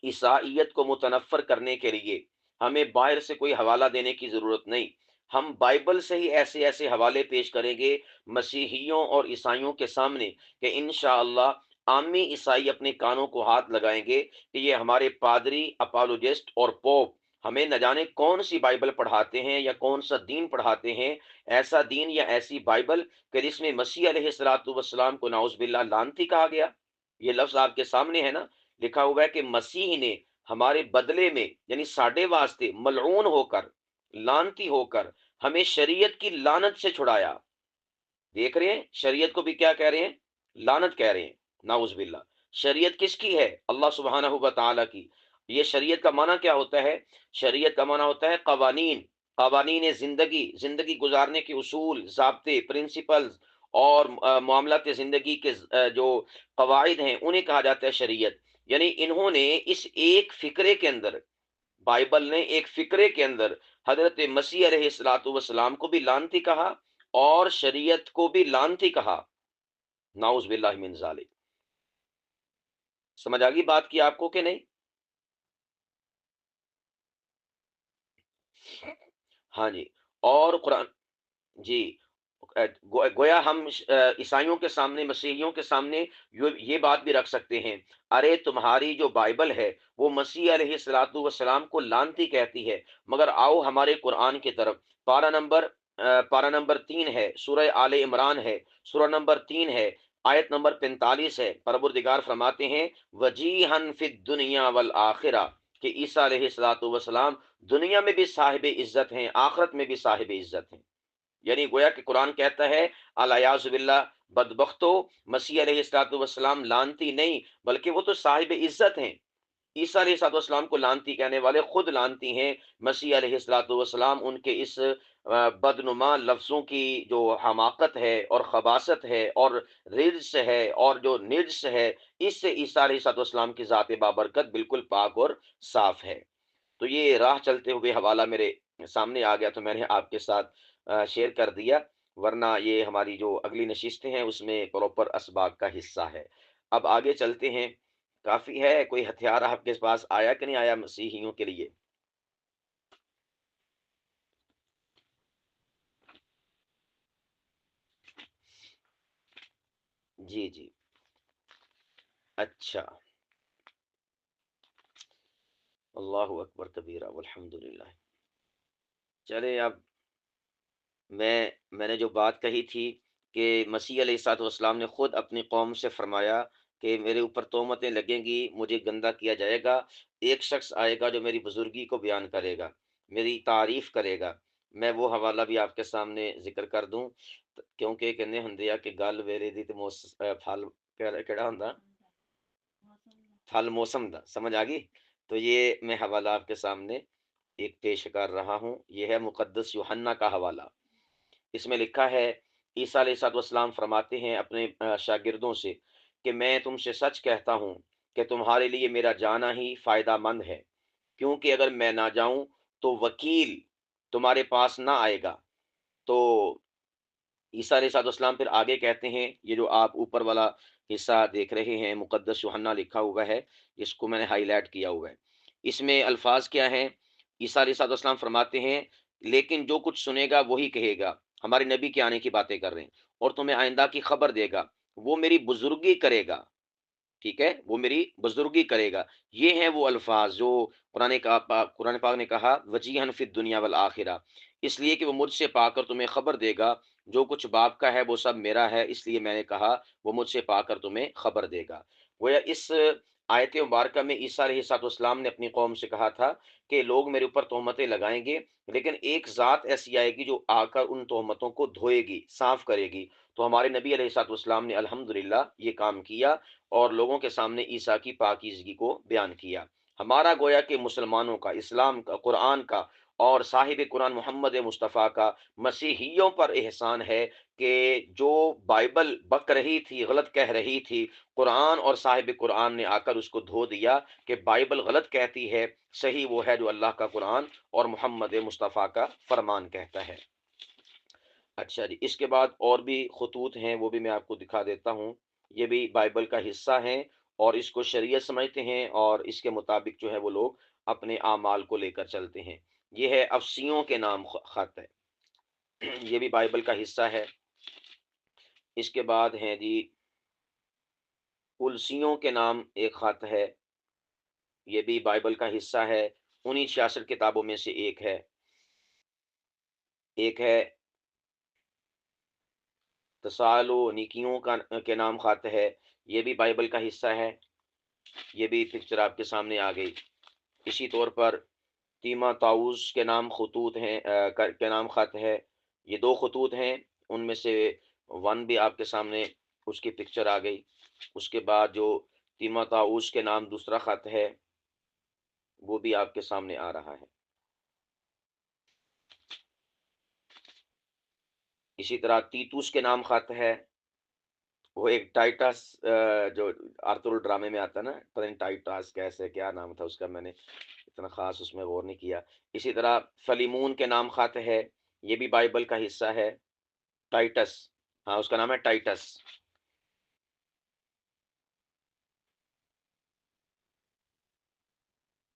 عیسائیت کو متنفر کرنے کے لیے ہمیں باہر سے کوئی حوالہ دینے کی ضرورت نہیں، ہم بائبل سے ہی ایسے ایسے حوالے پیش کریں گے مسیحیوں اور عیسائیوں کے سامنے کہ انشاءاللہ عامی عیسائی اپنے کانوں کو ہاتھ لگائیں گے کہ یہ ہمارے پادری، اپالوجسٹ اور پوپ ہمیں نہ جانے کون سی بائبل پڑھاتے ہیں یا کون سا دین پڑھاتے ہیں، ایسا دین یا ایسی بائبل کہ جس میں مسیح علیہ الصلوۃ والسلام کو نعوذ باللہ لعنتی کہا گیا۔ یہ لفظ آپ کے سامنے ہے نا، لکھا ہوا ہے کہ مسیح نے ہمارے بدلے میں یعنی ساڈے واسطے ملعون ہو کر، لعنتی ہو کر ہمیں شریعت کی لعنت سے چھڑایا۔ دیکھ رہے ہیں شریعت کو بھی کیا کہہ رہے ہیں؟ لعنت کہہ رہے ہیں، نعوذ باللہ۔ شریعت کس کی ہے؟ اللہ سبحانہ و تعالیٰ کی۔ یہ شریعت کا معنی کیا ہوتا ہے؟ شریعت کا معنی ہوتا ہے قوانین، قوانین زندگی، زندگی گزارنے کے اصول، ضابطے، پرنسپلز اور معاملات زندگی کے جو قواعد ہیں انہیں کہا جاتا ہے شریعت۔ یعنی انہوں نے اس ایک فکرے کے اندر، بائبل نے ایک فکرے کے اندر حضرت مسیح علیہ الصلوۃ والسلام کو بھی لعنتی کہا اور شریعت کو بھی لعنتی کہا، نعوذ باللہ من ذالک۔ سمجھ آ گئی بات کی آپ کو کہ نہیں؟ ہاں جی، اور قرآن، جی، گویا ہم عیسائیوں کے سامنے، مسیحیوں کے سامنے یہ بات بھی رکھ سکتے ہیں، ارے تمہاری جو بائبل ہے وہ مسیح علیہ الصلوۃ والسلام کو لعنتی کہتی ہے، مگر آؤ ہمارے قرآن کی طرف۔ پارہ نمبر 3 ہے، سورہ آل عمران ہے، سورہ نمبر 3 ہے، آیت نمبر 45 ہے۔ پروردگار فرماتے ہیں وجیہن فی الدنیا والآخرہ، کہ عیسیٰ علیہ الصلوۃ والسلام دنیا میں بھی صاحب عزت ہیں، آخرت میں بھی صاحب عزت ہیں۔ یعنی گویا کہ قرآن کہتا ہے الیاذ باللہ، بدبختو، مسیح علیہ الصلوۃ والسلام لعنتی نہیں بلکہ وہ تو صاحب عزت ہیں۔ عیسیٰ علیہ الصلوۃ والسلام کو لعنتی کہنے والے خود لعنتی ہیں، مسیح علیہ الصلوۃ والسلام ان کے اس بدنما لفظوں کی جو حماقت ہے اور خباثت ہے اور رجس ہے اور جو نجس ہے، اس سے عیسیٰ علیہ الصلوۃ والسلام کی ذات بابرکت بالکل پاک اور صاف ہے۔ تو یہ راہ چلتے ہوئے حوالہ میرے سامنے آ گیا تو میں نے آپ کے ساتھ شیئر کر دیا، ورنہ یہ ہماری جو اگلی نشستیں ہیں اس میں پراپر اسباق کا حصہ ہے۔ اب آگے چلتے ہیں، کافی ہے، کوئی ہتھیار آپ کے پاس آیا کہ نہیں آیا مسیحیوں کے لیے؟ جی جی، اچھا، اللہ اکبر کبیرہ والحمد للہ۔ چلے اب میں نے جو بات کہی تھی کہ مسیح علیہ الصلوۃ والسلام نے خود اپنی قوم سے فرمایا کہ میرے اوپر تہمتیں لگیں گی، مجھے گندا کیا جائے گا، ایک شخص آئے گا جو میری بزرگی کو بیان کرے گا، میری تعریف کرے گا۔ میں وہ حوالہ بھی آپ کے سامنے ذکر کر دوں، کیونکہ کہنے ہندیا کہ گل ویرے دی تے پھل کیڑا ہوندا؟ پھل موسم دا، سمجھ آ گئی؟ تو یہ میں حوالہ آپ کے سامنے ایک پیش کر رہا ہوں، یہ ہے مقدس یوحنا کا حوالہ۔ اس میں لکھا ہے عیسیٰ علیہ الصلوۃ والسلام فرماتے ہیں اپنے شاگردوں سے کہ میں تم سے سچ کہتا ہوں کہ تمہارے لیے میرا جانا ہی فائدہ مند ہے، کیونکہ اگر میں نہ جاؤں تو وکیل تمہارے پاس نہ آئے گا۔ تو عیسیٰ علیہ السلام پھر آگے کہتے ہیں، یہ جو آپ اوپر والا حصہ دیکھ رہے ہیں مقدس یوحنا لکھا ہوا ہے، اس کو میں نے ہائی لائٹ کیا ہوا ہے، اس میں الفاظ کیا ہیں؟ عیسیٰ علیہ السلام فرماتے ہیں لیکن جو کچھ سنے گا وہی کہے گا، ہمارے نبی کے آنے کی باتیں کر رہے ہیں، اور تمہیں آئندہ کی خبر دے گا، وہ میری بزرگی کرے گا، ٹھیک ہے، وہ میری بزرگی کرے گا۔ یہ ہیں وہ الفاظ جو قرآن پاک نے کہا وجیہن فی الدنیا والآخرہ، اس لیے کہ وہ مجھ سے پا کر تمہیں خبر دے گا، جو کچھ باپ کا ہے وہ سب میرا ہے، اس لیے میں نے کہا وہ مجھ سے پا کر تمہیں خبر دے گا۔ گویا اس آیت مبارکہ میں عیسیٰ علیہ الصلوۃ والسلام نے اپنی قوم سے کہا تھا کہ لوگ میرے اوپر تہمتیں لگائیں گے، لیکن ایک ذات ایسی آئے گی جو آ کر ان تہمتوں کو دھوئے گی، صاف کرے گی۔ تو ہمارے نبی علیہ الصلوۃ والسلام نے الحمدللہ یہ کام کیا اور لوگوں کے سامنے عیسیٰ کی پاکیزگی کو بیان کیا۔ ہمارا گویا کہ مسلمانوں کا، اسلام کا، قرآن کا اور صاحب قرآن محمد مصطفیٰ کا مسیحیوں پر احسان ہے کہ جو بائبل بک رہی تھی، غلط کہہ رہی تھی، قرآن اور صاحب قرآن نے آ کر اس کو دھو دیا کہ بائبل غلط کہتی ہے، صحیح وہ ہے جو اللہ کا قرآن اور محمد مصطفیٰ کا فرمان کہتا ہے۔ اچھا جی، اس کے بعد اور بھی خطوط ہیں، وہ بھی میں آپ کو دکھا دیتا ہوں۔ یہ بھی بائبل کا حصہ ہیں اور اس کو شریعت سمجھتے ہیں اور اس کے مطابق جو ہے وہ لوگ اپنے اعمال کو لے کر چلتے ہیں۔ یہ ہے افسیوں کے نام خط ہے، یہ بھی بائبل کا حصہ ہے۔ اس کے بعد ہیں جی السیوں کے نام ایک خط ہے، یہ بھی بائبل کا حصہ ہے، انہی 66 کتابوں میں سے ایک ہے۔ ایک ہے تسالو نیکیوں کے نام خط ہے، یہ بھی بائبل کا حصہ ہے، یہ بھی پکچر آپ کے سامنے آ گئی۔ اسی طور پر تیما تاؤس کے نام خطوط ہیں، کے نام خط ہے، یہ دو خطوط ہیں، ان میں سے ون بھی آپ کے سامنے اس کی پکچر آ گئی۔ اس کے بعد جو تیما تاؤس کے نام دوسرا خط ہے وہ بھی آپ کے سامنے آ رہا ہے۔ اسی طرح تیتوس کے نام خط ہے، وہ ایک ٹائٹس جو آرتھر ڈرامے میں آتا ہے نا، پتہ نہیں ٹائٹس کیسے کیا نام تھا اس کا، میں نے اتنا خاص اس میں غور نہیں کیا۔ اسی طرح فلیمون کے نام خط ہے، یہ بھی بائبل کا حصہ ہے، ٹائٹس، ہاں اس کا نام ہے ٹائٹس۔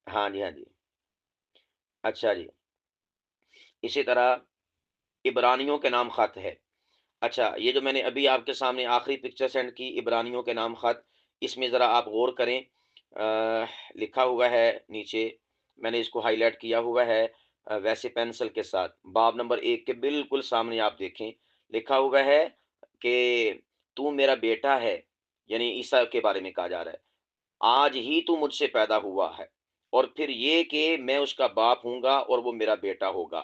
ہاں جی، ہاں جی، اچھا جی۔ اسی طرح عبرانیوں کے نام خط ہے۔ اچھا، یہ جو میں نے ابھی آپ کے سامنے آخری پکچر سینڈ کی عبرانیوں کے نام خط، اس میں ذرا آپ غور کریں، لکھا ہوا ہے نیچے، میں نے اس کو ہائی لائٹ کیا ہوا ہے ویسے پینسل کے ساتھ، باب نمبر 1 کے بالکل سامنے آپ دیکھیں، لکھا ہوا ہے کہ تو میرا بیٹا ہے، یعنی عیسیٰ کے بارے میں کہا جا رہا ہے، آج ہی تو مجھ سے پیدا ہوا ہے، اور پھر یہ کہ میں اس کا باپ ہوں گا اور وہ میرا بیٹا ہوگا،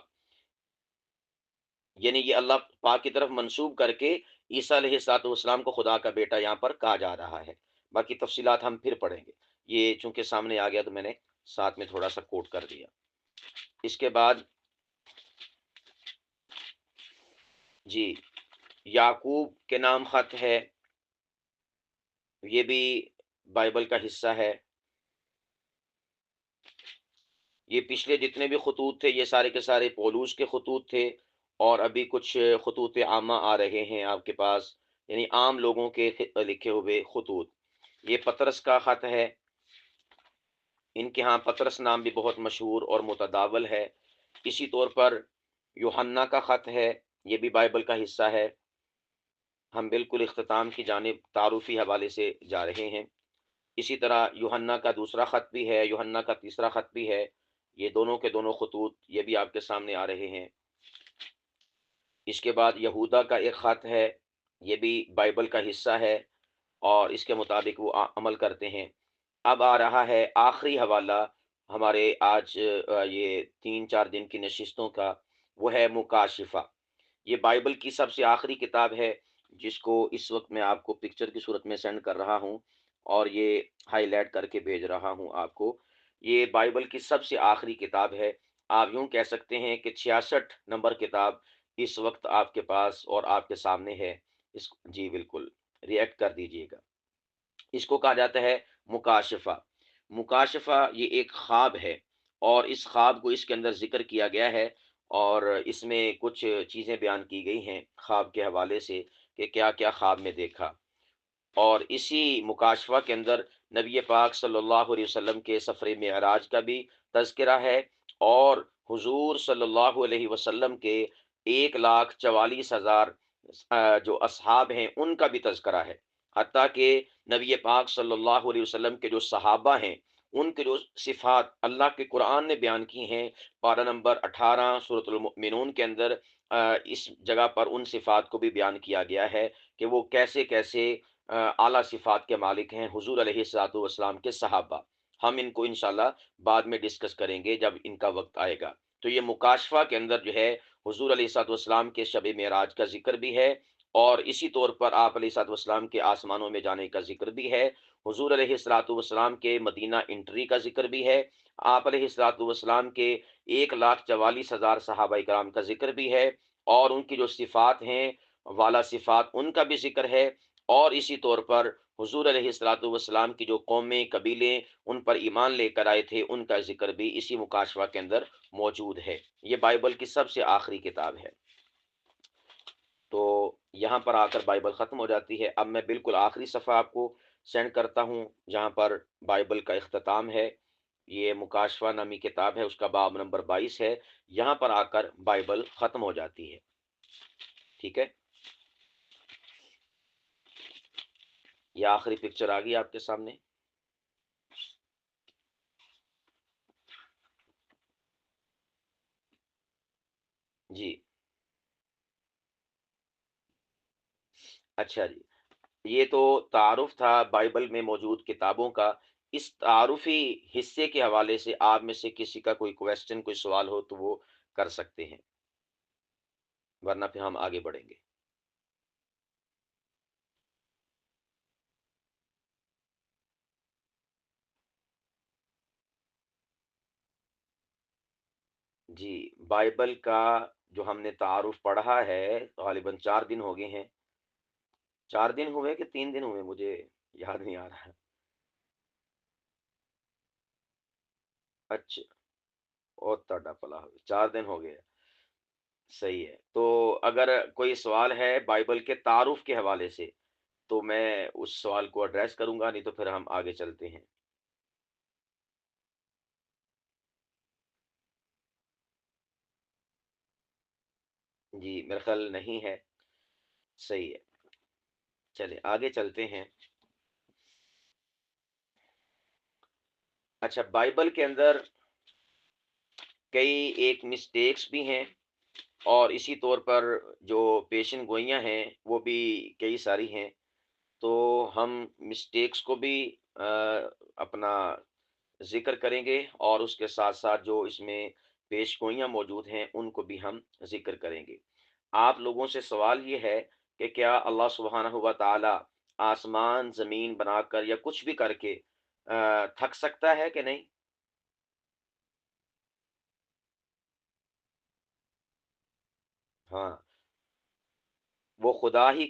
یعنی یہ اللہ پاک کی طرف منسوب کر کے عیسیٰ علیہ الصلوۃ والسلام کو خدا کا بیٹا یہاں پر کہا جا رہا ہے۔ باقی تفصیلات ہم پھر پڑھیں گے، یہ چونکہ سامنے آ گیا تو میں نے ساتھ میں تھوڑا سا کوٹ کر دیا۔ اس کے بعد جی یعقوب کے نام خط ہے، یہ بھی بائبل کا حصہ ہے۔ یہ پچھلے جتنے بھی خطوط تھے یہ سارے کے سارے پولوس کے خطوط تھے، اور ابھی کچھ خطوط عامہ آ رہے ہیں آپ کے پاس، یعنی عام لوگوں کے لکھے ہوئے خطوط۔ یہ پطرس کا خط ہے، ان کے ہاں پطرس نام بھی بہت مشہور اور متداول ہے۔ اسی طور پر یوحنا کا خط ہے، یہ بھی بائبل کا حصہ ہے۔ ہم بالکل اختتام کی جانب تعارفی حوالے سے جا رہے ہیں۔ اسی طرح یوحنا کا دوسرا خط بھی ہے، یوحنا کا تیسرا خط بھی ہے، یہ دونوں کے دونوں خطوط یہ بھی آپ کے سامنے آ رہے ہیں۔ اس کے بعد یہودا کا ایک خط ہے، یہ بھی بائبل کا حصہ ہے اور اس کے مطابق وہ عمل کرتے ہیں۔ اب آ رہا ہے آخری حوالہ ہمارے آج یہ 3-4 دن کی نشستوں کا، وہ ہے مکاشفہ۔ یہ بائبل کی سب سے آخری کتاب ہے، جس کو اس وقت میں آپ کو پکچر کی صورت میں سینڈ کر رہا ہوں اور یہ ہائی لائٹ کر کے بھیج رہا ہوں آپ کو۔ یہ بائبل کی سب سے آخری کتاب ہے، آپ یوں کہہ سکتے ہیں کہ 66 نمبر کتاب اس وقت آپ کے پاس اور آپ کے سامنے ہے۔ جی بالکل ریئیکٹ کر دیجئے گا۔ اس کو کہا جاتا ہے مکاشفہ۔ مکاشفہ یہ ایک خواب ہے، اور اس خواب کو اس کے اندر ذکر کیا گیا ہے، اور اس میں کچھ چیزیں بیان کی گئی ہیں خواب کے حوالے سے کہ کیا کیا خواب میں دیکھا، اور اسی مکاشفہ کے اندر نبی پاک صلی اللہ علیہ وسلم کے سفر معراج کا بھی تذکرہ ہے، اور حضور صلی اللہ علیہ وسلم کے 1,44,000 جو اصحاب ہیں ان کا بھی تذکرہ ہے۔ حتیٰ کہ نبی پاک صلی اللہ علیہ وسلم کے جو صحابہ ہیں ان کے جو صفات اللہ کے قرآن نے بیان کی ہیں، پارہ نمبر 18 سورۃ المؤمنون کے اندر اس جگہ پر ان صفات کو بھی بیان کیا گیا ہے کہ وہ کیسے کیسے اعلیٰ صفات کے مالک ہیں حضور علیہ الصلوۃ والسلام کے صحابہ۔ ہم ان کو انشاءاللہ بعد میں ڈسکس کریں گے جب ان کا وقت آئے گا۔ تو یہ مکاشفہ کے اندر جو ہے حضور علیہ الصلوۃ والسلام کے شب معراج کا ذکر بھی ہے، اور اسی طور پر آپ علیہ الصلوۃ والسلام کے آسمانوں میں جانے کا ذکر بھی ہے، حضور علیہ الصلوۃ والسلام کے مدینہ انٹری کا ذکر بھی ہے، آپ علیہ الصلوۃ والسلام کے 1,44,000 صحابہ کرام کا ذکر بھی ہے، اور ان کی جو صفات ہیں والا صفات ان کا بھی ذکر ہے، اور اسی طور پر حضور علیہ الصلوۃ والسلام کی جو قومیں قبیلے ان پر ایمان لے کر آئے تھے ان کا ذکر بھی اسی مکاشفہ کے اندر موجود ہے۔ یہ بائبل کی سب سے آخری کتاب ہے۔ تو یہاں پر آ کر بائبل ختم ہو جاتی ہے۔ اب میں بالکل آخری صفحہ آپ کو سینڈ کرتا ہوں جہاں پر بائبل کا اختتام ہے۔ یہ مکاشفہ نامی کتاب ہے، اس کا باب نمبر 22 ہے، یہاں پر آ کر بائبل ختم ہو جاتی ہے۔ ٹھیک ہے، یہ آخری پکچر آ گئی آپ کے سامنے۔ جی اچھا جی، یہ تو تعارف تھا بائبل میں موجود کتابوں کا۔ اس تعارفی حصے کے حوالے سے آپ میں سے کسی کا کوئی کویسچن، کوئی سوال ہو تو وہ کر سکتے ہیں، ورنہ پھر ہم آگے بڑھیں گے۔ جی، بائبل کا جو ہم نے تعارف پڑھا ہے غالباً 4 دن ہو گئے ہیں۔ 4 دن ہوئے کہ 3 دن ہوئے، مجھے یاد نہیں آ رہا۔ اچھا، اور تڑا پلا ہو 4 دن ہو گئے، صحیح ہے۔ تو اگر کوئی سوال ہے بائبل کے تعارف کے حوالے سے تو میں اس سوال کو ایڈریس کروں گا، نہیں تو پھر ہم آگے چلتے ہیں۔ جی میرا خیال نہیں ہے، صحیح ہے، چلے آگے چلتے ہیں۔ اچھا، بائبل کے اندر کئی ایک مسٹیکس بھی ہیں، اور اسی طور پر جو پیشن گوئیاں ہیں وہ بھی کئی ساری ہیں۔ تو ہم مسٹیکس کو بھی اپنا ذکر کریں گے، اور اس کے ساتھ ساتھ جو اس میں پیش گوئیاں موجود ہیں ان کو بھی ہم ذکر کریں گے۔ آپ لوگوں سے سوال یہ ہے کہ کیا اللہ سبحانہ و تعالی آسمان زمین بنا کر یا کچھ بھی کر کے تھک سکتا ہے کہ نہیں؟ ہاں، وہ خدا ہی،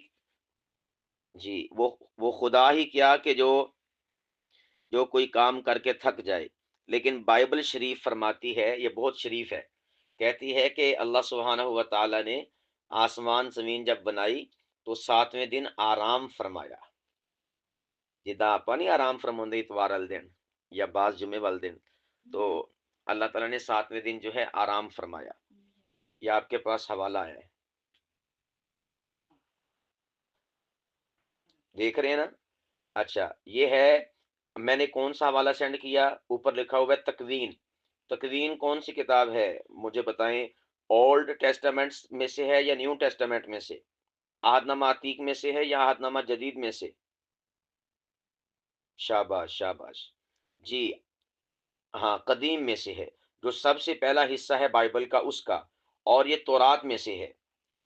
جی وہ خدا ہی کیا کہ جو کوئی کام کر کے تھک جائے، لیکن بائبل شریف فرماتی ہے، یہ بہت شریف ہے، کہتی ہے کہ اللہ سبحانہ و تعالی نے آسمان زمین جب بنائی تو 7ویں دن آرام فرمایا، جدا آپ نہیں آرام فرماندے اتوار والے دن یا بعض جمعے والے دن، تو اللہ تعالیٰ نے 7ویں دن جو ہے آرام فرمایا۔ یہ آپ کے پاس حوالہ ہے، دیکھ رہے ہیں نا؟ اچھا، یہ ہے، میں نے کون سا حوالہ سینڈ کیا؟ اوپر لکھا ہوا ہے تکوین۔ تکوین کون سی کتاب ہے مجھے بتائیں؟ اولڈ ٹیسٹامنٹ میں سے ہے یا نیو ٹیسٹامنٹ میں سے؟ عہد نامہ عتیق میں سے ہے یا عہد نامہ جدید میں سے؟ شاباش شاباش، جی ہاں، قدیم میں سے ہے، جو سب سے پہلا حصہ ہے بائبل کا اس کا، اور یہ تورات میں سے ہے،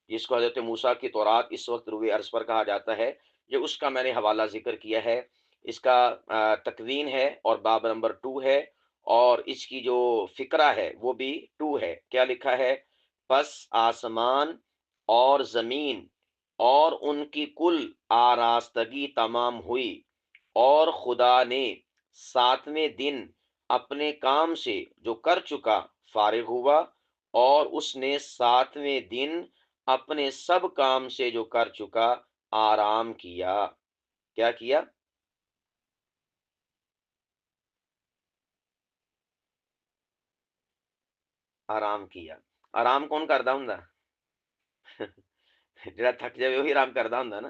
جس کو حضرت موسیٰ کی تورات اس وقت روئے ارض پر کہا جاتا ہے، یہ اس کا میں نے حوالہ ذکر کیا ہے۔ اس کا تکوین ہے اور باب نمبر 2 ہے، اور اس کی جو فقرہ ہے وہ بھی 2 ہے۔ کیا لکھا ہے؟ پس آسمان اور زمین اور ان کی کل آراستگی تمام ہوئی، اور خدا نے 7ویں دن اپنے کام سے جو کر چکا فارغ ہوا، اور اس نے 7ویں دن اپنے سب کام سے جو کر چکا آرام کیا۔ کیا کیا؟ آرام کیا۔ آرام کون کردا ہوندا؟ جڑا تھک جائے وہی آرام کردا ہوندا نا۔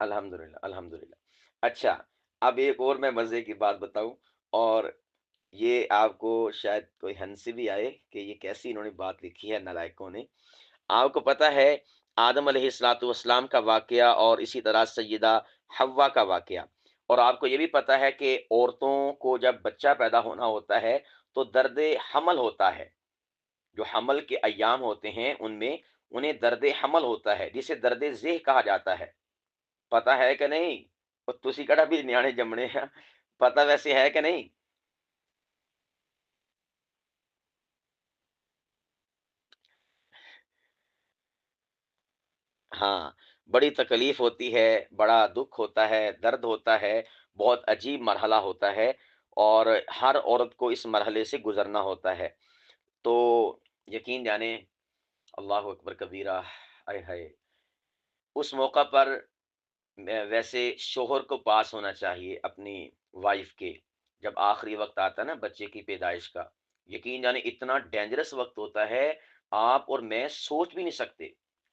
الحمدللہ الحمدللہ۔ اچھا، اب ایک اور میں مزے کی بات بتاؤں، اور یہ آپ کو شاید کوئی ہنسی بھی آئے کہ یہ کیسی انہوں نے بات لکھی ہے نالائکوں نے۔ آپ کو پتا ہے آدم علیہ الصلوۃ والسلام کا واقعہ اور اسی طرح سیدہ حوا کا واقعہ، اور آپ کو یہ بھی پتا ہے کہ عورتوں کو جب بچہ پیدا ہونا ہوتا ہے تو درد حمل ہوتا ہے، جو حمل کے ایام ہوتے ہیں ان میں انہیں درد حمل ہوتا ہے جسے درد ذہ کہا جاتا ہے۔ پتا ہے کہ نہیں؟ اور تسی کہڑا بھی نیانے جمنے ہیں، پتا ویسے ہے کہ نہیں؟ ہاں، بڑی تکلیف ہوتی ہے، بڑا دکھ ہوتا ہے، درد ہوتا ہے، بہت عجیب مرحلہ ہوتا ہے، اور ہر عورت کو اس مرحلے سے گزرنا ہوتا ہے۔ تو یقین جانے، اللہ اکبر کبیرہ، آئے ہائے، اس موقع پر ویسے شوہر کو پاس ہونا چاہیے اپنی وائف کے، جب آخری وقت آتا ہے نا بچے کی پیدائش کا، یقین جانے اتنا ڈینجرس وقت ہوتا ہے، آپ اور میں سوچ بھی نہیں سکتے،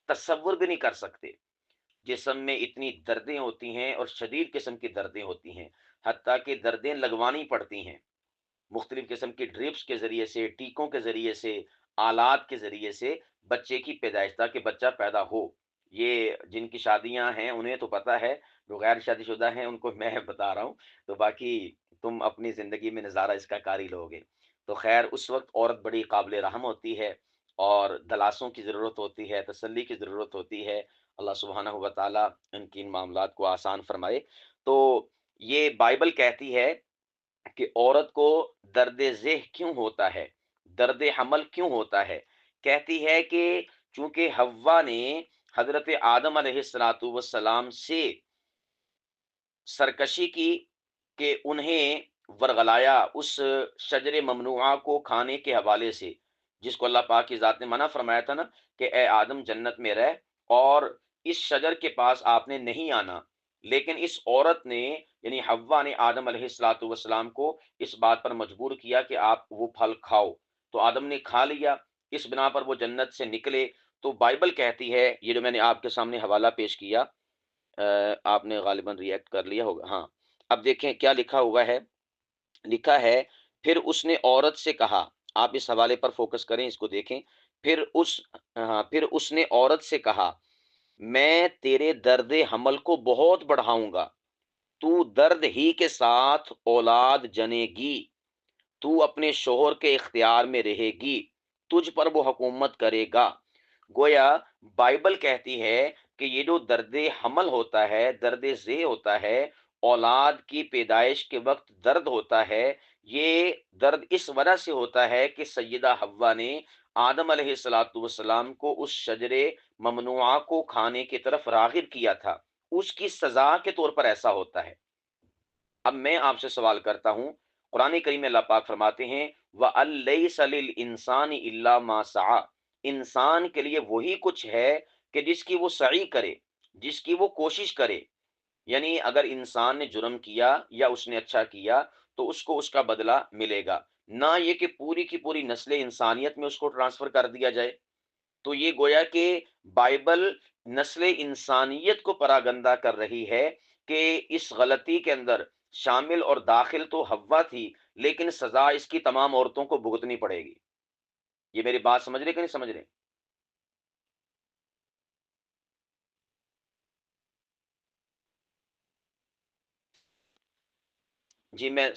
تصور بھی نہیں کر سکتے۔ جسم میں اتنی دردیں ہوتی ہیں اور شدید قسم کی دردیں ہوتی ہیں، حتیٰ کہ دردیں لگوانی پڑتی ہیں مختلف قسم کی ڈرپس کے ذریعے سے، ٹیکوں کے ذریعے سے، آلات کے ذریعے سے، بچے کی پیدائش تک کہ بچہ پیدا ہو۔ یہ جن کی شادیاں ہیں انہیں تو پتہ ہے، جو غیر شادی شدہ ہیں ان کو میں بتا رہا ہوں، تو باقی تم اپنی زندگی میں نظارہ اس کا کاری لوگے۔ تو خیر اس وقت عورت بڑی قابل رحم ہوتی ہے، اور دلاسوں کی ضرورت ہوتی ہے، تسلی کی ضرورت ہوتی ہے۔ اللہ سبحانہ و تعالیٰ ان کی ان معاملات کو آسان فرمائے۔ تو یہ بائبل کہتی ہے کہ عورت کو درد ذہ کیوں ہوتا ہے، درد حمل کیوں ہوتا ہے؟ کہتی ہے کہ چونکہ حوا نے حضرت آدم علیہ السلام سے سرکشی کی کہ انہیں ورغلایا اس شجر ممنوعہ کو کھانے کے حوالے سے، جس کو اللہ پاک کی ذات نے منع فرمایا تھا نا کہ اے آدم جنت میں رہ، اور اس شجر کے پاس آپ نے نہیں آنا، لیکن اس عورت نے یعنی حوا نے آدم علیہ السلام کو اس بات پر مجبور کیا کہ آپ وہ پھل کھاؤ، تو آدم نے کھا لیا، اس بنا پر وہ جنت سے نکلے۔ تو بائبل کہتی ہے، یہ جو میں نے آپ کے سامنے حوالہ پیش کیا، آپ نے غالباً ری ایکٹ کر لیا ہوگا، ہاں۔ اب دیکھیں کیا لکھا ہوا ہے، لکھا ہے پھر اس نے عورت سے کہا، آپ اس حوالے پر فوکس کریں، اس کو دیکھیں۔ پھر اس ہاں پھر اس نے عورت سے کہا، میں تیرے درد حمل کو بہت بڑھاؤں گا، تو درد ہی کے ساتھ اولاد جنے گی، تو اپنے شوہر کے اختیار میں رہے گی، تجھ پر وہ حکومت کرے گا۔ گویا بائبل کہتی ہے کہ یہ جو درد حمل ہوتا ہے، درد ذہ ہوتا ہے، اولاد کی پیدائش کے وقت درد ہوتا ہے، یہ درد اس وجہ سے ہوتا ہے کہ سیدہ حوا نے آدم علیہ السلام کو اس شجر ممنوعہ کو کھانے کی طرف راغب کیا تھا، اس کی سزا کے طور پر ایسا ہوتا ہے۔ اب میں آپ سے سوال کرتا ہوں، قرآن کریم میں اللہ پاک فرماتے ہیں وَأَلَّيْسَ لِلْإِنسَانِ إِلَّا مَا سَعَى، انسان کے لیے وہی کچھ ہے کہ جس کی وہ سعی کرے، جس کی وہ کوشش کرے۔ یعنی اگر انسان نے جرم کیا یا اس نے اچھا کیا تو اس کو اس کا بدلہ ملے گا، نہ یہ کہ پوری کی پوری نسل انسانیت میں اس کو ٹرانسفر کر دیا جائے۔ تو یہ گویا کہ بائبل نسل انسانیت کو پراگندہ کر رہی ہے کہ اس غلطی کے اندر شامل اور داخل تو حوا تھی، لیکن سزا اس کی تمام عورتوں کو بھگتنی پڑے گی۔ یہ میری بات سمجھ رہے کہ نہیں سمجھ رہے؟ جی میں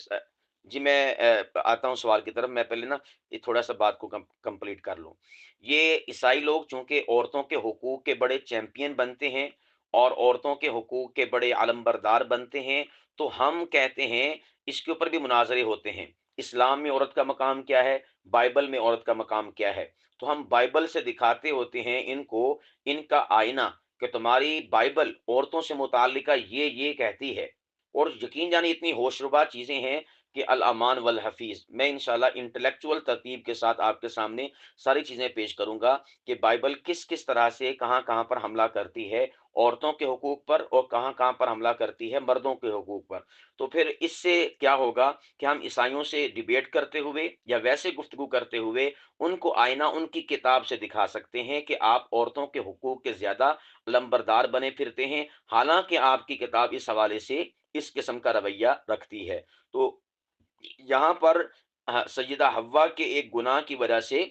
جی میں آتا ہوں سوال کی طرف، میں پہلے نا یہ تھوڑا سا بات کو کمپلیٹ کر لوں۔ یہ عیسائی لوگ چونکہ عورتوں کے حقوق کے بڑے چیمپئن بنتے ہیں اور عورتوں کے حقوق کے بڑے علمبردار بنتے ہیں، تو ہم کہتے ہیں اس کے اوپر بھی مناظرے ہوتے ہیں، اسلام میں عورت کا مقام کیا ہے، بائبل میں عورت کا مقام کیا ہے۔ تو ہم بائبل سے دکھاتے ہوتے ہیں ان کو، ان کا آئینہ، کہ تمہاری بائبل عورتوں سے متعلقہ یہ کہتی ہے، اور یقین جانے اتنی ہوشربا چیزیں ہیں کہ الامان والحفیظ، میں انشاءاللہ انٹلیکچول ترتیب کے ساتھ آپ کے سامنے ساری چیزیں پیش کروں گا کہ بائبل کس کس طرح سے کہاں کہاں پر حملہ کرتی ہے عورتوں کے حقوق پر، اور کہاں کہاں پر حملہ کرتی ہے مردوں کے حقوق پر۔ تو پھر اس سے کیا ہوگا کہ ہم عیسائیوں سے ڈیبیٹ کرتے ہوئے یا ویسے گفتگو کرتے ہوئے ان کو آئینہ ان کی کتاب سے دکھا سکتے ہیں کہ آپ عورتوں کے حقوق کے زیادہ لمبردار بنے پھرتے ہیں، حالانکہ آپ کی کتاب اس حوالے سے اس قسم کا رویہ رکھتی ہے۔ تو یہاں پر سیدہ حوا کے ایک گناہ کی وجہ سے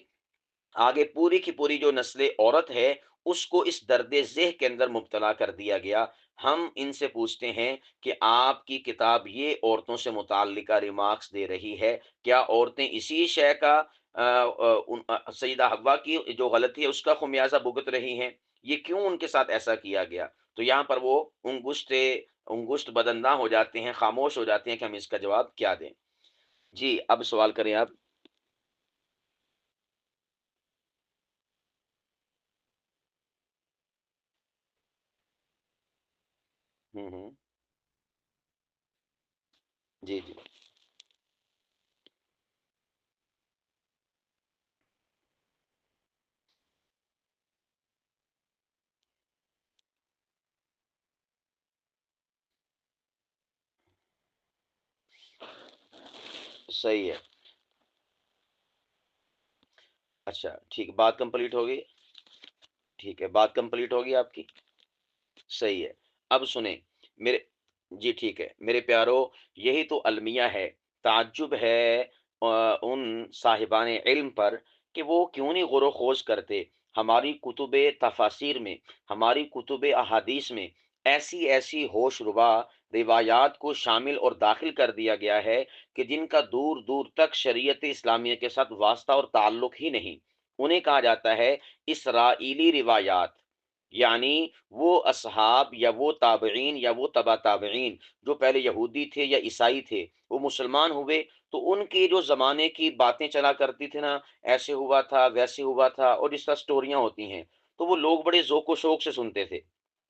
آگے پوری کی پوری جو نسل عورت ہے اس کو اس درد ذہ کے اندر مبتلا کر دیا گیا۔ ہم ان سے پوچھتے ہیں کہ آپ کی کتاب یہ عورتوں سے متعلقہ ریمارکس دے رہی ہے، کیا عورتیں اسی شے کا سیدہ حوا کی جو غلطی ہے اس کا خمیازہ بھگت رہی ہیں؟ یہ کیوں ان کے ساتھ ایسا کیا گیا؟ تو یہاں پر وہ انگشت بدنداں ہو جاتے ہیں، خاموش ہو جاتے ہیں کہ ہم اس کا جواب کیا دیں۔ جی اب سوال کریں آپ۔ ہوں۔ جی جی صحیح ہے۔ اچھا ٹھیک، بات کمپلیٹ ہوگی؟ ٹھیک ہے، بات کمپلیٹ ہوگی آپ کی؟ صحیح ہے۔ اب سنیں میرے، جی ٹھیک ہے میرے پیارو، یہی تو المیہ ہے۔ تعجب ہے ان صاحبان علم پر کہ وہ کیوں نہیں غور و خوض کرتے ہماری کتب تفاسیر میں، ہماری کتب احادیث میں ایسی ایسی ہوش ربا روایات کو شامل اور داخل کر دیا گیا ہے کہ جن کا دور دور تک شریعت اسلامیہ کے ساتھ واسطہ اور تعلق ہی نہیں۔ انہیں کہا جاتا ہے اسرائیلی روایات، یعنی وہ اصحاب یا وہ تابعین یا وہ تبع تابعین جو پہلے یہودی تھے یا عیسائی تھے، وہ مسلمان ہوئے تو ان کے جو زمانے کی باتیں چلا کرتی تھی نا، ایسے ہوا تھا ویسے ہوا تھا اور اس طرح سٹوریاں ہوتی ہیں، تو وہ لوگ بڑے ذوق و شوق سے سنتے تھے۔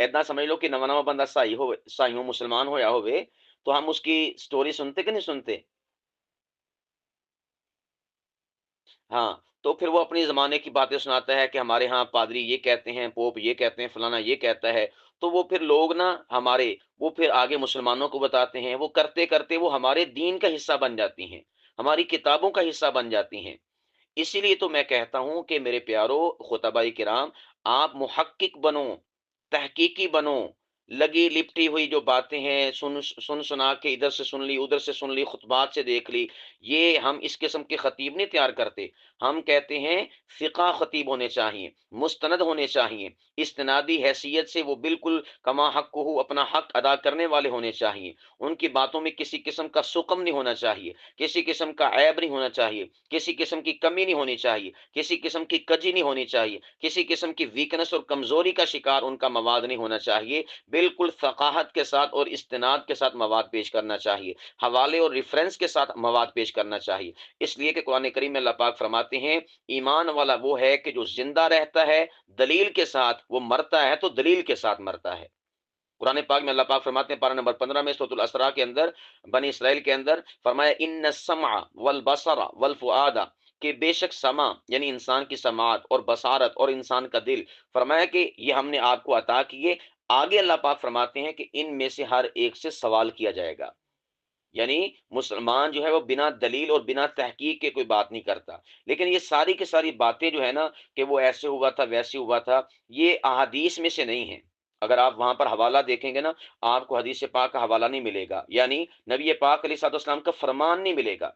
اتنا سمجھ لو کہ نواں نواں بندہ سائی ہو مسلمان ہویا ہوئے تو ہم اس کی سٹوری سنتے کہ نہیں سنتے؟ ہاں، تو پھر وہ اپنی زمانے کی باتیں سناتا ہے کہ ہمارے ہاں پادری یہ کہتے ہیں، پوپ یہ کہتے ہیں، فلانا یہ کہتا ہے۔ تو وہ پھر لوگ نا ہمارے، وہ پھر آگے مسلمانوں کو بتاتے ہیں، وہ کرتے کرتے وہ ہمارے دین کا حصہ بن جاتی ہیں، ہماری کتابوں کا حصہ بن جاتی ہیں۔ اسی لیے تو میں کہتا ہوں کہ میرے پیارو خطبہ کرام، آپ محقق بنو، تحقیقی بنو۔ لگی لپٹی ہوئی جو باتیں ہیں، سن سنا کے ادھر سے سن لی ادھر سے سن لی، خطبات سے دیکھ لی، یہ ہم اس قسم کے خطیب نہیں تیار کرتے۔ ہم کہتے ہیں فقہ خطیب ہونے چاہیے، مستند ہونے چاہیے، استنادی حیثیت سے وہ بالکل کما حق ہو اپنا حق ادا کرنے والے ہونے چاہیے۔ ان کی باتوں میں کسی قسم کا سقم نہیں ہونا چاہیے، کسی قسم کا عیب نہیں ہونا چاہیے، کسی قسم کی کمی نہیں ہونی چاہیے، کسی قسم کی کجی نہیں ہونی چاہیے، کسی قسم کی ویکنس اور کمزوری کا شکار ان کا مواد نہیں ہونا چاہیے۔ بالکل ثقافت کے ساتھ اور استناد کے ساتھ مواد پیش کرنا چاہیے، حوالے اور ریفرنس کے ساتھ مواد پیش کرنا چاہیے۔ اس لیے کہ قرآن کریم میں اللہ پاک فرماتے ہیں ایمان والا وہ ہے کہ جو زندہ رہتا ہے دلیل کے ساتھ، وہ مرتا ہے تو دلیل کے ساتھ مرتا ہے۔ قرآن پاک میں اللہ پاک فرماتے ہیں پارہ نمبر 15 میں سورۃ الاسراء کے اندر، بنی اسرائیل کے اندر فرمایا ان السمع والبصر والفؤاد، کہ بے شک سمع یعنی انسان کی سماعت اور بصارت اور انسان کا دل، فرمایا کہ یہ ہم نے آپ کو عطا کیے۔ آگے اللہ پاک فرماتے ہیں کہ ان میں سے ہر ایک سے سوال کیا جائے گا، یعنی مسلمان جو ہے وہ بنا دلیل اور بنا تحقیق کے کوئی بات نہیں کرتا۔ لیکن یہ ساری کی ساری باتیں جو ہے نا کہ وہ ایسے ہوا تھا ویسے ہوا تھا، یہ احادیث میں سے نہیں ہیں۔ اگر آپ وہاں پر حوالہ دیکھیں گے نا، آپ کو حدیث پاک کا حوالہ نہیں ملے گا، یعنی نبی پاک علیہ الصلوۃ والسلام کا فرمان نہیں ملے گا،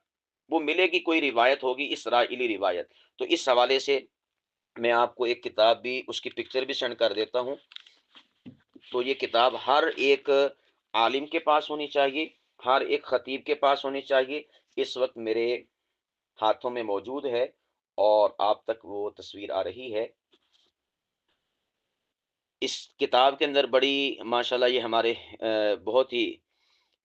وہ ملے گی کوئی روایت ہوگی اسرائیلی روایت۔ تو اس حوالے سے میں آپ کو ایک کتاب بھی، اس کی پکچر بھی سینڈ کر دیتا ہوں۔ تو یہ کتاب ہر ایک عالم کے پاس ہونی چاہیے، ہر ایک خطیب کے پاس ہونی چاہیے۔ اس وقت میرے ہاتھوں میں موجود ہے اور آپ تک وہ تصویر آ رہی ہے۔ اس کتاب کے اندر بڑی ماشاءاللہ یہ ہمارے بہت ہی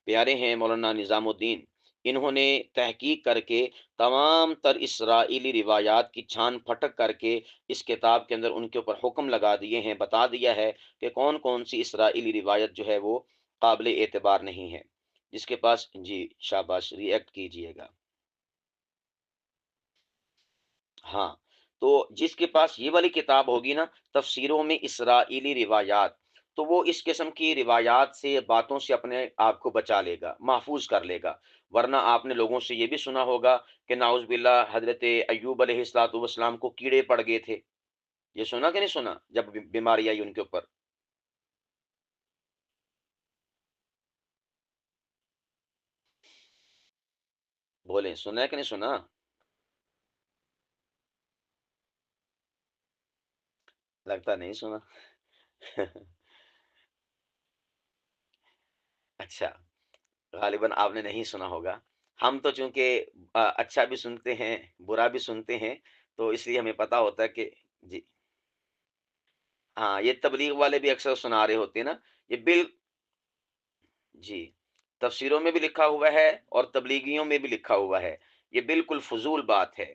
پیارے ہیں مولانا نظام الدین، انہوں نے تحقیق کر کے تمام تر اسرائیلی روایات کی چھان پھٹک کر کے اس کتاب کے اندر ان کے اوپر حکم لگا دیے ہیں، بتا دیا ہے کہ کون کون سی اسرائیلی روایت جو ہے وہ قابل اعتبار نہیں ہے۔ جس کے پاس، جی شاباش، ری ایکٹ کیجئے گا۔ ہاں، تو جس کے پاس یہ والی کتاب ہوگی نا، تفسیروں میں اسرائیلی روایات، تو وہ اس قسم کی روایات سے، باتوں سے اپنے آپ کو بچا لے گا، محفوظ کر لے گا۔ ورنہ آپ نے لوگوں سے یہ بھی سنا ہوگا کہ نعوذ باللہ حضرت ایوب علیہ الصلوۃ والسلام کو کیڑے پڑ گئے تھے۔ یہ سنا کہ نہیں سنا؟ جب بیماری آئی ان کے اوپر۔ بولیں، سنا ہے کہ نہیں سنا؟ لگتا نہیں سنا۔ اچھا، غالباً آپ نے نہیں سنا ہوگا۔ ہم تو چونکہ اچھا بھی سنتے ہیں، برا بھی سنتے ہیں، تو اس لیے ہمیں پتا ہوتا ہے کہ، جی ہاں، یہ تبلیغ والے بھی اکثر سنا رہے ہوتے ہیں نا، یہ جی تفسیروں میں بھی لکھا ہوا ہے اور تبلیغیوں میں بھی لکھا ہوا ہے، یہ بالکل فضول بات ہے۔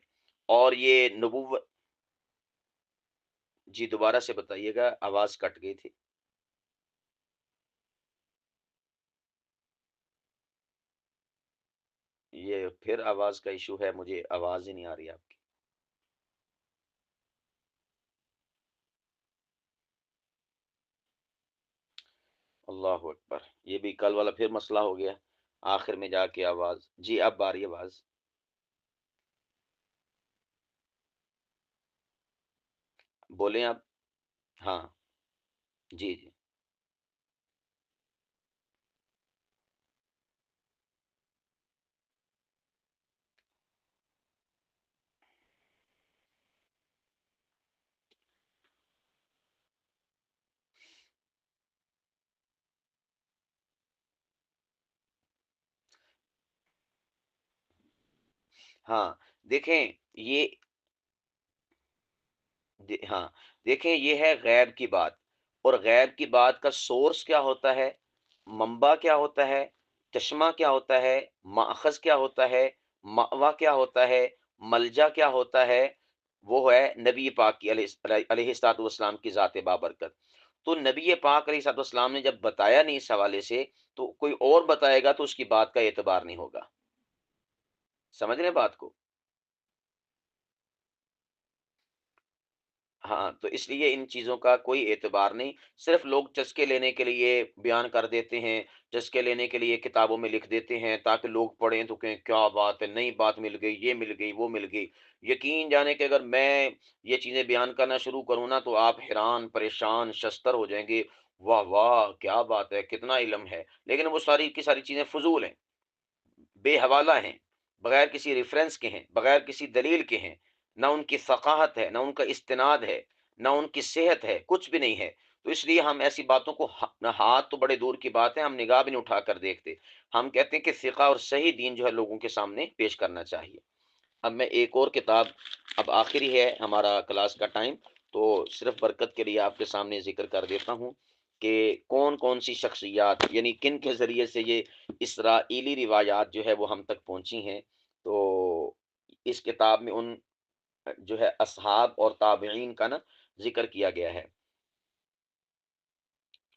اور یہ نبوت، جی دوبارہ سے بتائیے گا، آواز کٹ گئی تھی۔ یہ پھر آواز کا ایشو ہے، مجھے آواز ہی نہیں آ رہی آپ کی۔ اللہ اکبر، یہ بھی کل والا پھر مسئلہ ہو گیا، آخر میں جا کے آواز، جی اب آ رہی ہے آواز۔ بولیں آپ۔ ہاں، جی جی، ہاں دیکھیں یہ، ہاں دیکھیں یہ ہے غیب کی بات، اور غیب کی بات کا سورس کیا ہوتا ہے، منبع کیا ہوتا ہے، چشمہ کیا ہوتا ہے، ماخذ کیا ہوتا ہے، مأویٰ کیا ہوتا ہے، ملجا کیا ہوتا ہے، وہ ہے نبی پاک کی علیہ الصلوۃ والسلام کی ذات بابرکت۔ تو نبی پاک علیہ الصلوۃ والسلام نے جب بتایا نہیں اس حوالے سے، تو کوئی اور بتائے گا تو اس کی بات کا اعتبار نہیں ہوگا۔ سمجھ رہے ہیں بات کو؟ ہاں، تو اس لیے ان چیزوں کا کوئی اعتبار نہیں، صرف لوگ چسکے لینے کے لیے بیان کر دیتے ہیں، چسکے لینے کے لیے کتابوں میں لکھ دیتے ہیں تاکہ لوگ پڑھیں تو کہیں کیا بات ہے، نئی بات مل گئی، یہ مل گئی، وہ مل گئی۔ یقین جانے کہ اگر میں یہ چیزیں بیان کرنا شروع کروں نا تو آپ حیران، پریشان، شستر ہو جائیں گے، واہ واہ کیا بات ہے، کتنا علم ہے، لیکن وہ ساری کی ساری چیزیں فضول ہیں، بے حوالہ ہیں، بغیر کسی ریفرنس کے ہیں، بغیر کسی دلیل کے ہیں، نہ ان کی ثقافت ہے، نہ ان کا استناد ہے، نہ ان کی صحت ہے، کچھ بھی نہیں ہے۔ تو اس لیے ہم ایسی باتوں کو، ہاتھ تو بڑے دور کی بات ہے، ہم نگاہ بھی نہیں اٹھا کر دیکھتے۔ ہم کہتے ہیں کہ ثقہ اور صحیح دین جو ہے لوگوں کے سامنے پیش کرنا چاہیے۔ اب میں ایک اور کتاب، اب آخری ہے ہمارا کلاس کا ٹائم، تو صرف برکت کے لیے آپ کے سامنے ذکر کر دیتا ہوں کہ کون کون سی شخصیات، یعنی کن کے ذریعے سے یہ اسرائیلی روایات جو ہے وہ ہم تک پہنچی ہیں۔ تو اس کتاب میں ان جو ہے اصحاب اور تابعین کا نا ذکر کیا گیا ہے،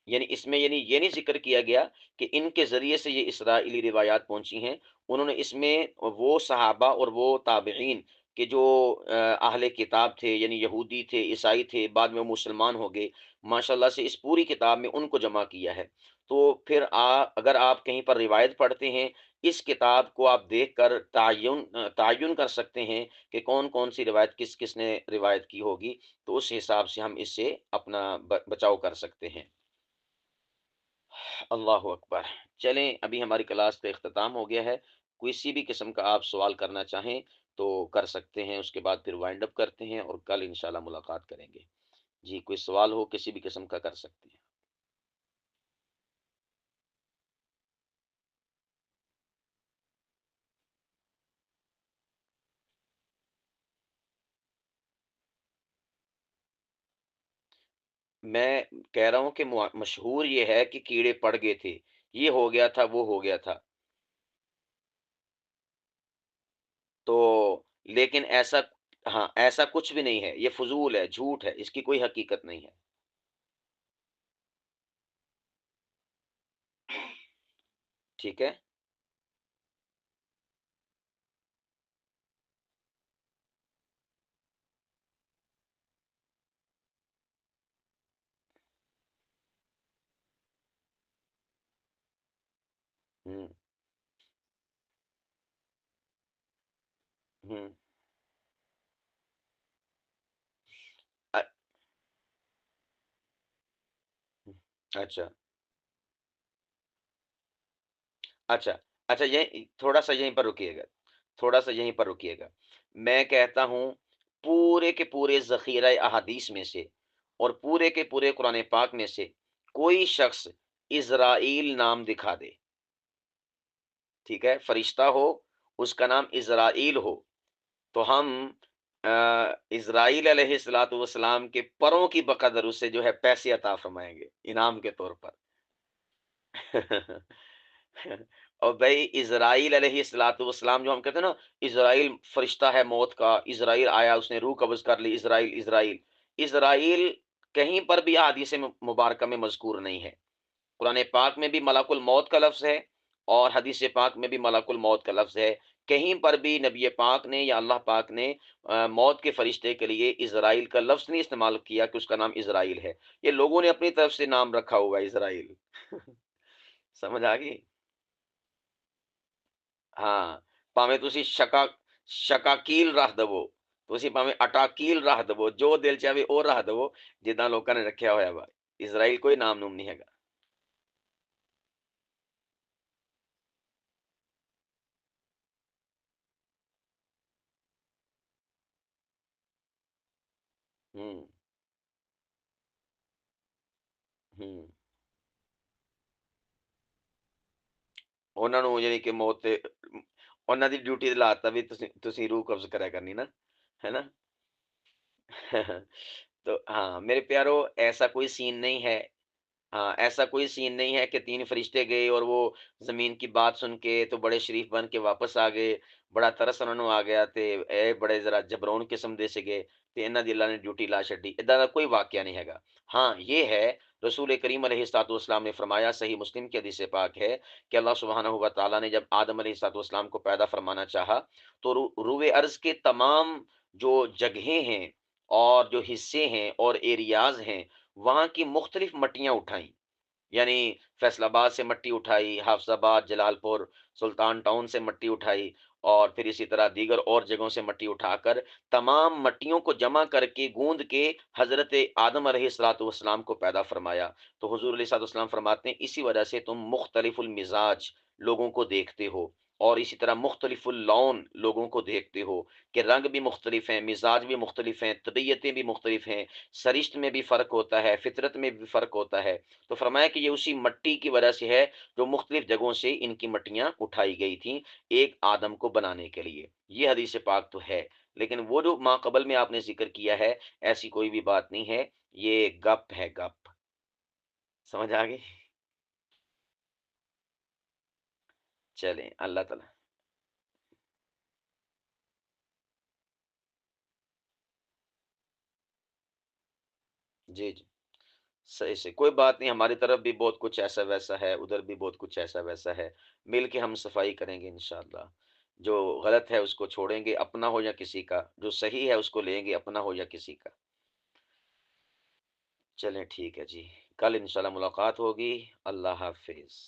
یعنی اس میں یعنی یہ نہیں ذکر کیا گیا کہ ان کے ذریعے سے یہ اسرائیلی روایات پہنچی ہیں، انہوں نے اس میں وہ صحابہ اور وہ تابعین کہ جو اہل کتاب تھے، یعنی یہودی تھے، عیسائی تھے، بعد میں وہ مسلمان ہو گئے، ماشاءاللہ سے اس پوری کتاب میں ان کو جمع کیا ہے۔ تو پھر اگر آپ کہیں پر روایت پڑھتے ہیں، اس کتاب کو آپ دیکھ کر تعین کر سکتے ہیں کہ کون کون سی روایت کس کس نے روایت کی ہوگی، تو اس حساب سے ہم اس سے اپنا بچاؤ کر سکتے ہیں۔ اللہ اکبر، چلیں ابھی ہماری کلاس کا اختتام ہو گیا ہے، کسی بھی قسم کا آپ سوال کرنا چاہیں تو کر سکتے ہیں، اس کے بعد پھر وائنڈ اپ کرتے ہیں اور کل انشاءاللہ ملاقات کریں گے۔ جی کوئی سوال ہو کسی بھی قسم کا کر سکتے ہیں۔ میں کہہ رہا ہوں کہ مشہور یہ ہے کہ کیڑے پڑ گئے تھے، یہ ہو گیا تھا، وہ ہو گیا تھا، تو لیکن ایسا، ہاں ایسا کچھ بھی نہیں ہے، یہ فضول ہے، جھوٹ ہے، اس کی کوئی حقیقت نہیں ہے۔ ٹھیک ہے، ہوں ہوں ا- اچھا اچھا اچھا، یہ تھوڑا سا یہیں پر رکیے گا، تھوڑا سا یہیں پر رکیے گا. میں کہتا ہوں پورے کے پورے ذخیرہ احادیث میں سے اور پورے کے پورے قرآن پاک میں سے کوئی شخص اسرائیل نام دکھا دے، ٹھیک ہے، فرشتہ ہو، اس کا نام اسرائیل ہو، تو ہم اسرائیل علیہ الصلوۃ والسلام کے پروں کی بقدر اسے جو ہے پیسے عطا فرمائیں گے انعام کے طور پر. اور بھائی اسرائیل علیہ الصلوۃ والسلام جو ہم کہتے ہیں نا، اسرائیل فرشتہ ہے موت کا، اسرائیل آیا اس نے روح قبض کر لی، اسرائیل اسرائیل اسرائیل کہیں پر بھی احادیث مبارکہ میں مذکور نہیں ہے. قرآن پاک میں بھی ملک الموت کا لفظ ہے اور حدیث پاک میں بھی ملک الموت کا لفظ ہے. کہیں پر بھی نبی پاک نے یا اللہ پاک نے موت کے فرشتے کے لیے اسرائیل کا لفظ نہیں استعمال کیا کہ اس کا نام اسرائیل ہے. یہ لوگوں نے اپنی طرف سے نام رکھا ہوگا اسرائیل. سمجھ آ گئی؟ ہاں، پاویں تسی شکاکیل رکھ دو، تسی پاویں اٹاکیل رکھ دو، جو دل چاہے او رکھ دو، جداں لوکاں نے رکھیا ہویا وا. اسرائیل کوئی نام نوم نہیں ہے. ہوں ہوں ਉਹਨਾਂ ਨੂੰ ਜਿਹੜੀ ਕਿ ਮੌਤ ਤੇ ਉਹਨਾਂ ਦੀ ਡਿਊਟੀ ਤੇ ਲਾਤਾ ਵੀ ਤੁਸੀਂ ਰੂਹ ਕਬਜ਼ ਕਰਿਆ ਕਰਨੀ ਨਾ, ہے نا. تو ہاں میرے پیارو، ایسا کوئی سین نہیں ہے. ہاں، ایسا کوئی سین نہیں ہے کہ تین فرشتے گئے اور وہ زمین کی بات سن کے تو بڑے شریف بن کے واپس آ گئے. بڑا ترس انہوں نے آ گیا تے اے بڑے ذرا جبرون قسم دے سگے تے انہاں دی اللہ نے ڈیوٹی لا چھڈی. ادا دا کوئی واقعہ نہیں ہے گا. ہاں یہ ہے، رسول کریم علیہ الصلوۃ والسلام نے فرمایا، صحیح مسلم کی حدیث پاک ہے کہ اللہ سبحانہ و تعالیٰ نے جب آدم علیہ الصلوۃ والسلام کو پیدا فرمانا چاہا تو روئے ارض کے تمام جو جگہیں ہیں اور جو حصے ہیں اور ایریاز ہیں وہاں کی مختلف مٹیاں اٹھائیں. یعنی فیصل آباد سے مٹی اٹھائی، حافظ آباد، جلال پور، سلطان ٹاؤن سے مٹی اٹھائی، اور پھر اسی طرح دیگر اور جگہوں سے مٹی اٹھا کر تمام مٹیوں کو جمع کر کے گوند کے حضرت آدم علیہ الصلوۃ والسلام کو پیدا فرمایا. تو حضور علیہ الصلوۃ والسلام فرماتے ہیں اسی وجہ سے تم مختلف المزاج لوگوں کو دیکھتے ہو اور اسی طرح مختلف اللون لوگوں کو دیکھتے ہو کہ رنگ بھی مختلف ہیں، مزاج بھی مختلف ہیں، طبیعتیں بھی مختلف ہیں، سرشت میں بھی فرق ہوتا ہے، فطرت میں بھی فرق ہوتا ہے. تو فرمایا کہ یہ اسی مٹی کی وجہ سے ہے جو مختلف جگہوں سے ان کی مٹیاں اٹھائی گئی تھیں ایک آدم کو بنانے کے لیے. یہ حدیث پاک تو ہے، لیکن وہ جو ما قبل میں آپ نے ذکر کیا ہے ایسی کوئی بھی بات نہیں ہے. یہ گپ ہے، گپ. سمجھ آ گئی؟ چلیں اللہ تعالیٰ. جی جی، صحیح سے کوئی بات نہیں. ہماری طرف بھی بہت کچھ ایسا ویسا ہے، ادھر بھی بہت کچھ ایسا ویسا ہے. مل کے ہم صفائی کریں گے انشاءاللہ. جو غلط ہے اس کو چھوڑیں گے، اپنا ہو یا کسی کا. جو صحیح ہے اس کو لیں گے، اپنا ہو یا کسی کا. چلیں ٹھیک ہے جی، کل انشاءاللہ ملاقات ہوگی. اللہ حافظ.